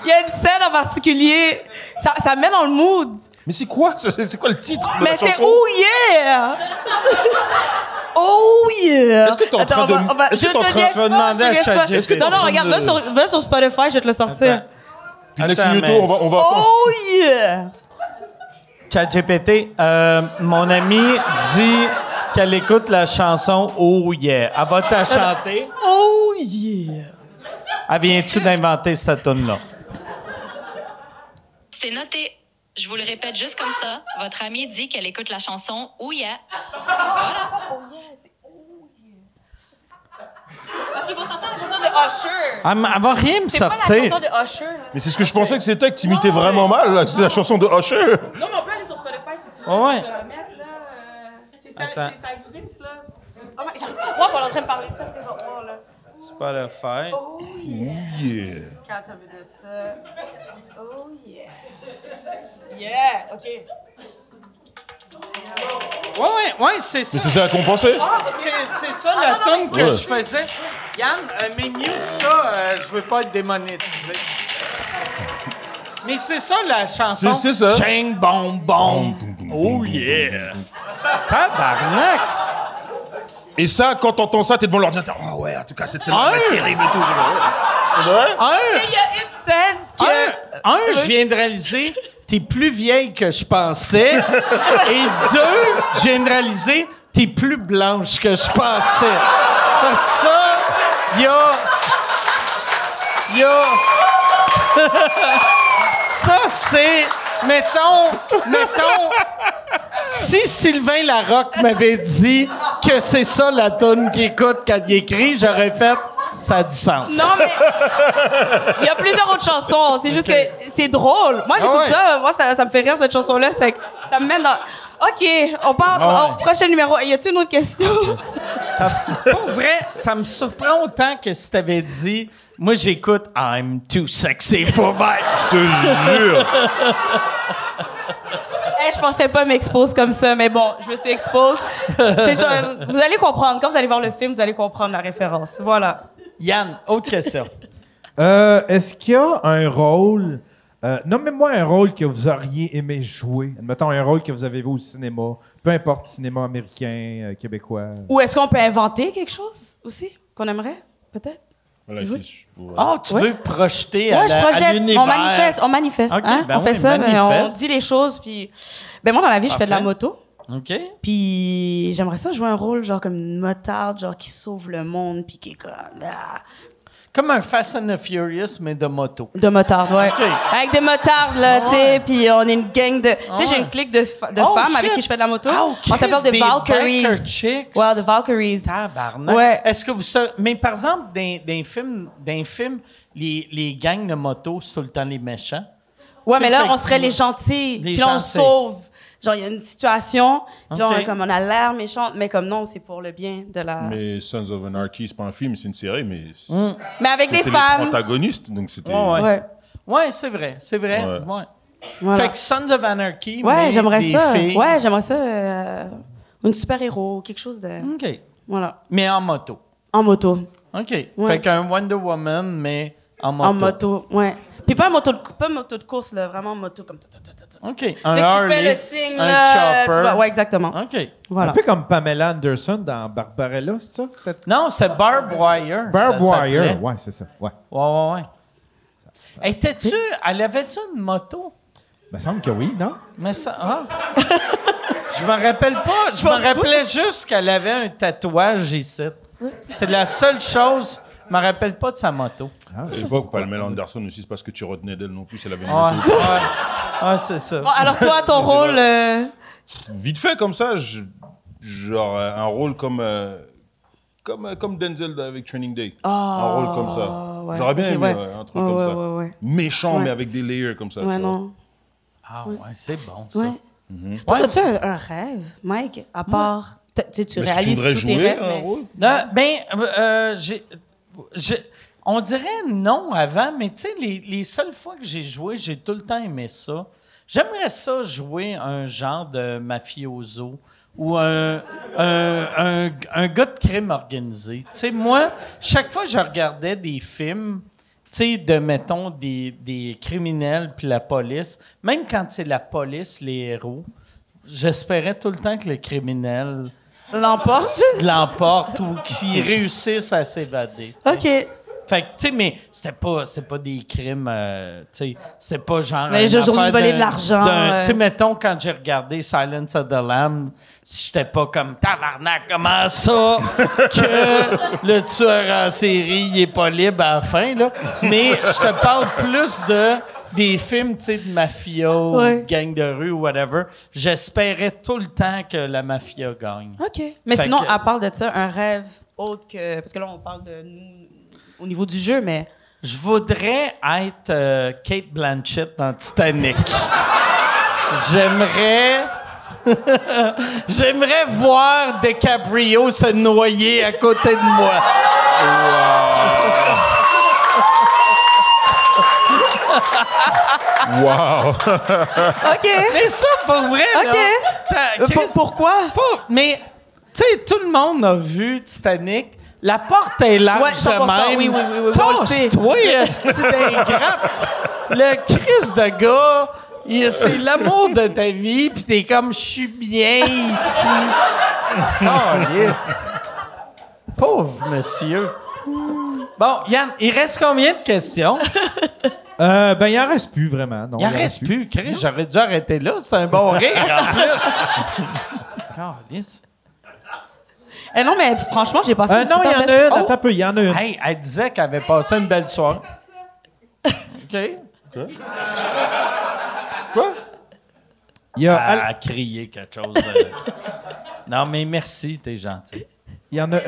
il y a une scène en particulier. Ça me met dans le mood. Mais c'est quoi? C'est quoi le titre de la chanson? Mais c'est Oh yeah! Oh yeah! Est-ce que t'es en train de... Est-ce que t'es en train de demander à ChatGPT? Non, regarde, va sur Spotify, je vais te le sortir. Puis Next Minuto, on va... Oh yeah! ChatGPT, mon amie dit qu'elle écoute la chanson Oh yeah. Elle va te chanter. Oh yeah! Elle vient-tu d'inventer cette tune-là? C'est noté. Je vous le répète juste comme ça. Votre amie dit qu'elle écoute la chanson Oh yeah. Voilà. Oh yeah, c'est Oh yeah. Parce qu'ils vont sortir la chanson de Usher. Elle va rien me C'est pas sortir. la chanson de Usher. Là. Mais c'est ce que je pensais que c'était, que t'imitais vraiment mal, là. C'est la chanson de Usher. Non, mais on peut aller sur Spotify si tu veux. Ouais. Je vais la mettre, là. C'est ça, Attends. ça existe, là. Oh, mais j'arrive pas à croire qu'on est en train de parler de ça présentement, là. Spotify. Oh yeah. Yeah. Attends une minute. Oh yeah. Yeah, OK. Ouais, c'est ça. Mais c'est ça qu'on pensait? C'est ça la tune que je faisais. Yann, mais mieux que ça, je veux pas être démonétisé. Mais c'est ça la chanson. C'est ça. Ching bom bom. Oh yeah. Tabarnak. Et ça, quand t'entends ça, t'es devant l'ordinateur. Ah ouais, en tout cas, cette scène-là va être terrible et tout. C'est vrai? Il y a une scène que... Je viens de réaliser, t'es plus vieille que je pensais. Et deux, je viens de réaliser, t'es plus blanche que je pensais. Parce que ça, il y a... Ça, c'est... Mettons... Si Sylvain Larocque m'avait dit que c'est ça la toune qu'il écoute quand il écrit, j'aurais fait... Ça a du sens. Non, mais il y a plusieurs autres chansons. C'est juste que c'est drôle. Moi, j'écoute ça. Moi, ça me fait rire, cette chanson-là. Ça me mène dans... OK, on parle au prochain numéro. Y a-t-il une autre question? Pour vrai, ça me surprend autant que si t'avais dit... Moi, j'écoute « I'm too sexy for my... » Je te jure. Je pensais pas m'exposer comme ça, mais bon, je me suis exposée. Vous allez comprendre. Quand vous allez voir le film, vous allez comprendre la référence. Voilà. Yann, autre question. Est-ce qu'il y a un rôle... nommez-moi un rôle que vous auriez aimé jouer. Admettons un rôle que vous avez vu au cinéma. Peu importe, cinéma américain, québécois. Ou est-ce qu'on peut inventer quelque chose aussi qu'on aimerait, peut-être? Voilà, Tu veux projeter je projette. l'univers. On manifeste. Okay, hein? ben on fait ça, manifeste. on dit les choses. Puis, moi, dans la vie, je fais de la moto. OK. Puis j'aimerais ça jouer un rôle genre comme une motarde, genre qui sauve le monde, puis qui est comme... Comme un Fast and the Furious, mais de moto. De motarde, ouais. OK. Avec des motardes, là, tu sais, puis on est une gang de... Tu sais, j'ai une clique de femmes avec qui je fais de la moto. Oh, on s'appelle des Valkyries. Biker chicks. Ouais, des Valkyries. Tabarnak. Ouais. Est-ce que vous... Mais par exemple, dans les films, les gangs de moto, c'est tout le temps les méchants. Ouais, mais là, Fait on serait les gentils, Les puis on gentils. sauve. Genre, il y a une situation, puis là, OK. comme on a l'air méchante, mais comme non, c'est pour le bien de la... Mais Sons of Anarchy, c'est pas un film, c'est une série, mais Mais avec des c'était les femmes. protagonistes, donc c'était... Ouais. Ouais, c'est vrai. Ouais. Ouais. Fait que Sons of Anarchy, Ouais, mais j'aimerais des ça. filles. Ouais, j'aimerais ça. Une super-héros, quelque chose de... OK. Voilà. Mais en moto. En moto. OK. Ouais. Fait qu'un Wonder Woman, mais en moto. En moto, ouais. Puis pas moto de course, là, vraiment moto comme... OK. Tu sais Un que tu Harley, fais le signe, un là, chopper. tu vois, ouais, exactement. OK. Voilà. Un peu comme Pamela Anderson dans Barbarella, c'est ça? Non, c'est Barb Wire. Barb ça Wire. s'appelait. Ouais, c'est ça. Ouais. Ouais. Elle avait-tu une moto? Il me semble que oui, non? Mais ça... Je me rappelle pas. Je me rappelais juste qu'elle avait un tatouage ici. C'est la seule chose... Je me rappelle pas de sa moto. Je sais pas pourquoi Pamela Anderson aussi, c'est parce que tu retenais d'elle non plus, elle avait une Ouais, moto. c'est ça. Bon, alors toi, ton rôle... Vite fait comme ça, genre un rôle comme Denzel avec Training Day. Un rôle comme ça. Ouais. J'aurais bien aimé un truc comme ça. Ouais. Méchant, Ouais. mais avec des layers comme ça. Ouais, tu vois. non. Ah ouais, c'est bon, ça. Ouais. Toi, as-tu un rêve, Mike, à part... Tu Est-ce que tu réalises voudrais tous tes jouer rêves, un mais... rôle? On dirait non avant, mais tu sais, les seules fois que j'ai joué, j'ai tout le temps aimé ça. J'aimerais ça jouer un genre de mafioso ou un gars de crime organisé. Tu sais, moi, chaque fois que je regardais des films, tu sais, de, mettons, des criminels puis la police, même quand c'est la police, les héros, j'espérais tout le temps que le criminel l'emporte ou qu'il réussisse à s'évader. Tu sais. OK. Fait que, tu sais, mais c'était pas des crimes, tu sais, c'était pas genre... Mais une juste affaire voler de l'argent. Tu sais, mettons, quand j'ai regardé Silence of the Lambs, si j'étais pas comme tabarnak, comment ça que le tueur en série, il est pas libre à la fin, là. Mais je te parle plus des films, tu sais, de mafia, gang de rue ou whatever. J'espérais tout le temps que la mafia gagne. OK. Mais Fait sinon, que- à part de ça, un rêve autre que... Parce que là, on parle de nous au niveau du jeu, mais... Je voudrais être Kate Blanchett dans Titanic. J'aimerais voir DiCaprio se noyer à côté de moi. Wow! OK. Mais ça, pour vrai, OK. là, Pourquoi? mais, tu sais, tout le monde a vu Titanic. La porte est large Ouais, 100%, de même. oui, on le sait. Tosse-toi, esti d'ingrate. Le Christ de gars, c'est l'amour de ta vie, pis t'es comme, je suis bien ici. Oh, yes. Pauvre monsieur. Bon, Yann, il reste combien de questions? Ben, il en reste plus vraiment. Non, Il en reste plus. Chris, j'aurais dû arrêter là. C'est un bon rire, en plus. Calisse. Eh non, mais franchement, j'ai passé une Non, il y super en a belle... une. Oh! Attends un peu, il y en a une. Hey, elle disait qu'elle avait passé une belle soirée. OK. Il y a Elle a crié quelque chose. Non, mais merci, t'es gentil. Il y en a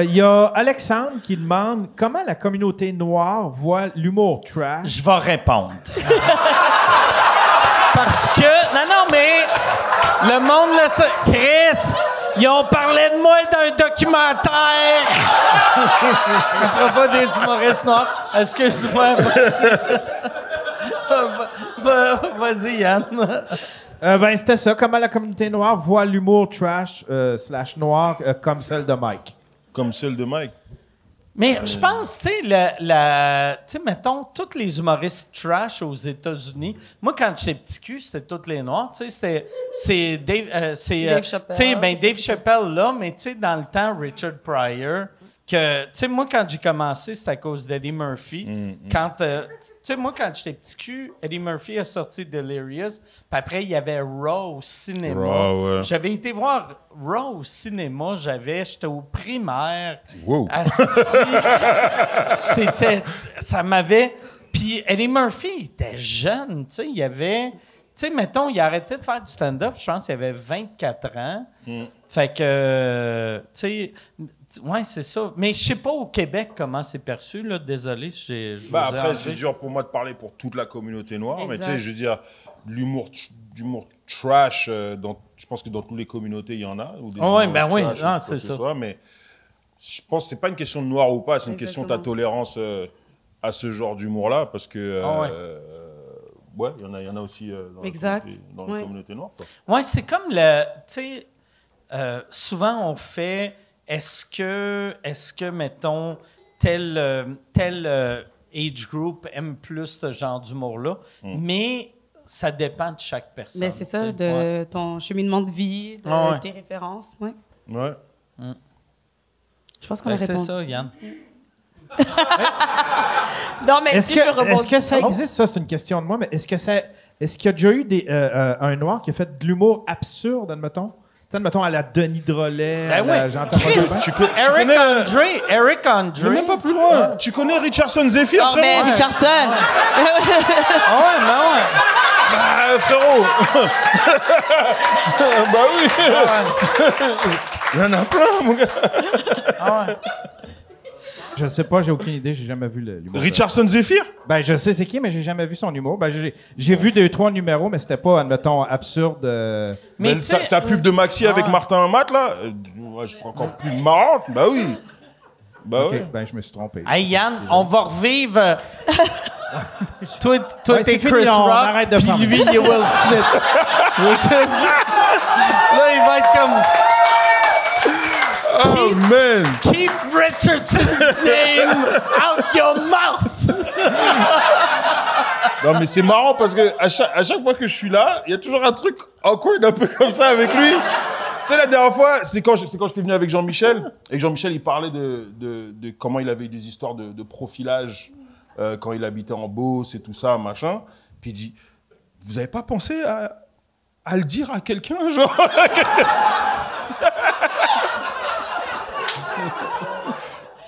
il y a Alexandre qui demande comment la communauté noire voit l'humour trash. Je vais répondre. Parce que... Non, mais... Le monde le sait. Chris, ils ont parlé de moi d'un documentaire à propos des humoristes noirs. Excuse-moi. Vas-y, Yann. Ben, c'était ça. Comment la communauté noire voit l'humour trash / noir comme celle de Mike. Comme celle de Mike. Mais je pense, tu sais, tu sais, mettons, tous les humoristes trash aux États-Unis, moi, quand j'étais petit cul, c'était tous les noirs, tu sais, c'est Dave, Dave Chappelle. Tu sais, ben Dave Chappelle, là, mais tu sais, dans le temps, Richard Pryor, que, tu sais, moi, quand j'ai commencé, c'était à cause d'Eddie Murphy. Quand, tu sais, moi, quand j'étais petit cul, Eddie Murphy a sorti Delirious, puis après, il y avait Raw au cinéma. Raw, ouais. J'avais été voir Raw au cinéma, j'étais au primaire. Wow. Asti, ça m'avait... Puis Eddie Murphy, il était jeune, tu sais, il avait... Tu sais, mettons, il a arrêté de faire du stand-up, je pense qu'il avait 24 ans. Fait que, tu sais... Ouais, c'est ça. Mais je sais pas au Québec comment c'est perçu, là. Désolé si je vous ai Après, enlevé. c'est dur pour moi de parler pour toute la communauté noire, mais tu sais, Exact. je veux dire, l'humour trash, je pense que dans toutes les communautés, il y en a. Ou des Ouais, humoristes ben oui, trash, ou non, quoi c'est que ce ça. soit, mais je pense que c'est pas une question de noir ou pas, c'est une question de ta Exactement. tolérance à ce genre d'humour-là, parce que... ouais, il y en a aussi Exact. dans la Ouais. communauté noire. Quoi. Ouais, c'est comme le... Tu sais, souvent on fait... Est-ce que mettons, tel age group aime plus ce genre d'humour-là? Mais ça dépend de chaque personne. Mais c'est ça, tu sais. de Ouais. ton cheminement de vie, de Ouais. tes références. Ouais. Ouais. Je pense qu'on a Ben, c'est répondu. ça, Yann. Non, mais Est-ce si je rebondis... est-ce que ça existe, ça, c'est une question de moi, mais est-ce qu'il y a déjà eu un noir qui a fait de l'humour absurde, admettons? Tu sais, admettons, à la Denis Drolet, Ben oui. Chris, Eric Andre. Je vais même pas plus loin. Tu connais Richardson Zephyr, Non, mais frérot? Richardson. Ah ouais, ben ouais. Ah, frérot. Bah oui. Il y en a plein, mon gars. Ah ouais. Je sais pas, j'ai aucune idée, j'ai jamais vu l'humour. Richardson Zephyr? Ben, je sais c'est qui, mais j'ai jamais vu son humour. Ben, j'ai vu 2-3 numéros, mais c'était pas, admettons, absurde. Mais Sa pub de Maxi avec Martin Matt, là, ouais, je serais encore plus marrante. Bah oui. Bah Ok, ouais. ben, je me suis trompé. Hey Yann, on va revivre. Toi, Ouais, t'es c'est Chris fini, on Rock, arrête de puis parler. lui, il est Will Smith. Là, il va être comme Oh, man. Keep Richardson's name out your mouth. Non, mais c'est marrant parce que à chaque fois que je suis là, il y a toujours un truc awkward un peu comme ça avec lui. Tu sais, la dernière fois, c'est quand j'étais venu avec Jean-Michel. Et Jean-Michel, il parlait de comment il avait eu des histoires de profilage quand il habitait en Beauce et tout ça, machin. Puis il dit, vous avez pas pensé à le dire à quelqu'un, genre?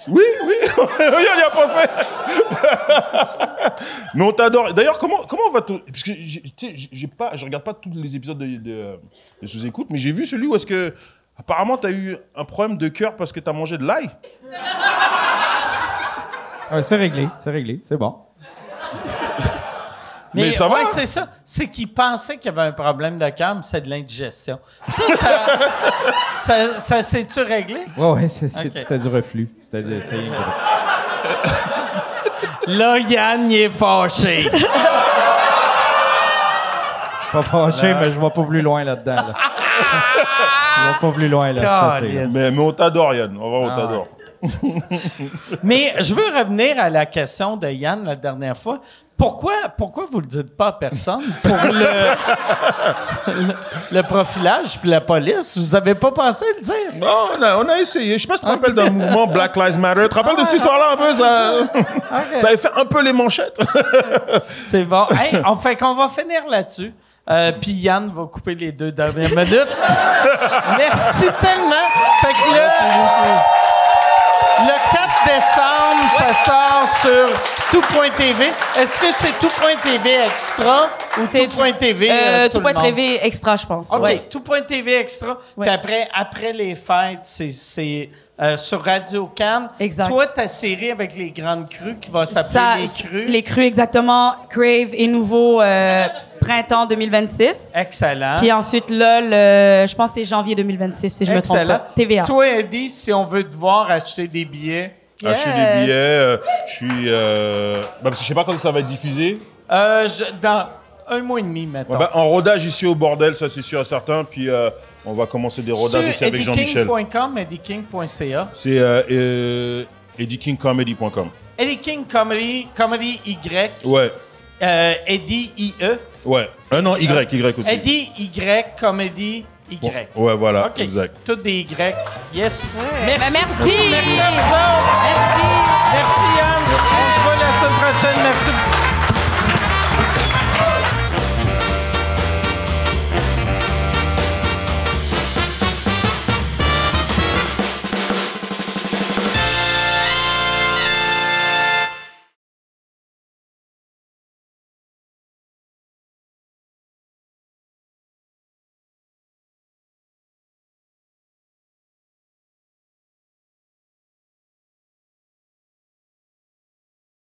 Oui, on y a pensé. Mais on t'adore. D'ailleurs, comment va ton... Parce que je regarde pas tous les épisodes de Sous-Écoute, mais j'ai vu celui où est-ce que apparemment t'as eu un problème de cœur parce que t'as mangé de l'ail. C'est réglé, c'est bon. Mais ça va, ouais, hein? c'est ça. C'est qu'il pensait qu'il y avait un problème de cœur, mais c'est de l'indigestion. Tu sais, ça s'est-tu réglé? Ouais, Ok. c'était du reflux. C'était rien que du reflux. Là, Yann, il est fâché. Pas fâché, mais je vais pas plus loin là-dedans. Là. Je vais pas plus loin là. C'est assez, là. Mais on t'adore, Yann. On t'adore. Mais je veux revenir à la question de Yann la dernière fois. Pourquoi vous le dites pas à personne pour le profilage puis la police? Vous avez pas pensé à le dire? Non, on a essayé. Je sais pas si tu te rappelles d'un mouvement Black Lives Matter. Tu te rappelles de cette histoire-là un peu? Ça avait fait un peu les manchettes. C'est bon. Hey, qu'on va finir là-dessus. Puis Yann va couper les 2 dernières minutes. Merci tellement. Fait que le 4 décembre, ça sort sur tout.tv. Est-ce que c'est tout.tv extra ou C'est tout.tv tout le monde? tout.tv extra, je pense. OK, Ouais. tout.tv extra. Ouais. Puis après les fêtes, c'est sur Radio Cannes. Exact. Toi, ta série avec les grandes crues qui va s'appeler Les Crues. Les crues, exactement. Crave et nouveau printemps 2026. Excellent. Puis ensuite, là, je pense que c'est janvier 2026, si je me trompe Excellent. pas. TVA. Puis toi, Eddie, si on veut te voir acheter des billets... Acheter des billets. Je suis... parce que je sais pas quand ça va être diffusé. Dans 1 mois et demi, maintenant. Ouais, en rodage ici au bordel, ça c'est sûr et certain. Puis on va commencer des rodages aussi avec Jean-Michel. EddieKing.com, EddieKing.ca. C'est eddykingcomedy.com. Eddie King Comedy, Comedy Y. Ouais, Eddie I-E. ouais. Non, Y aussi. Eddie Y, Comedy Y. Ouais, voilà, OK. exact. Toutes des Y. Yes. Ben, merci. beaucoup. Merci à vous autres. Merci. Merci Yann. On se voit la semaine prochaine. Merci beaucoup.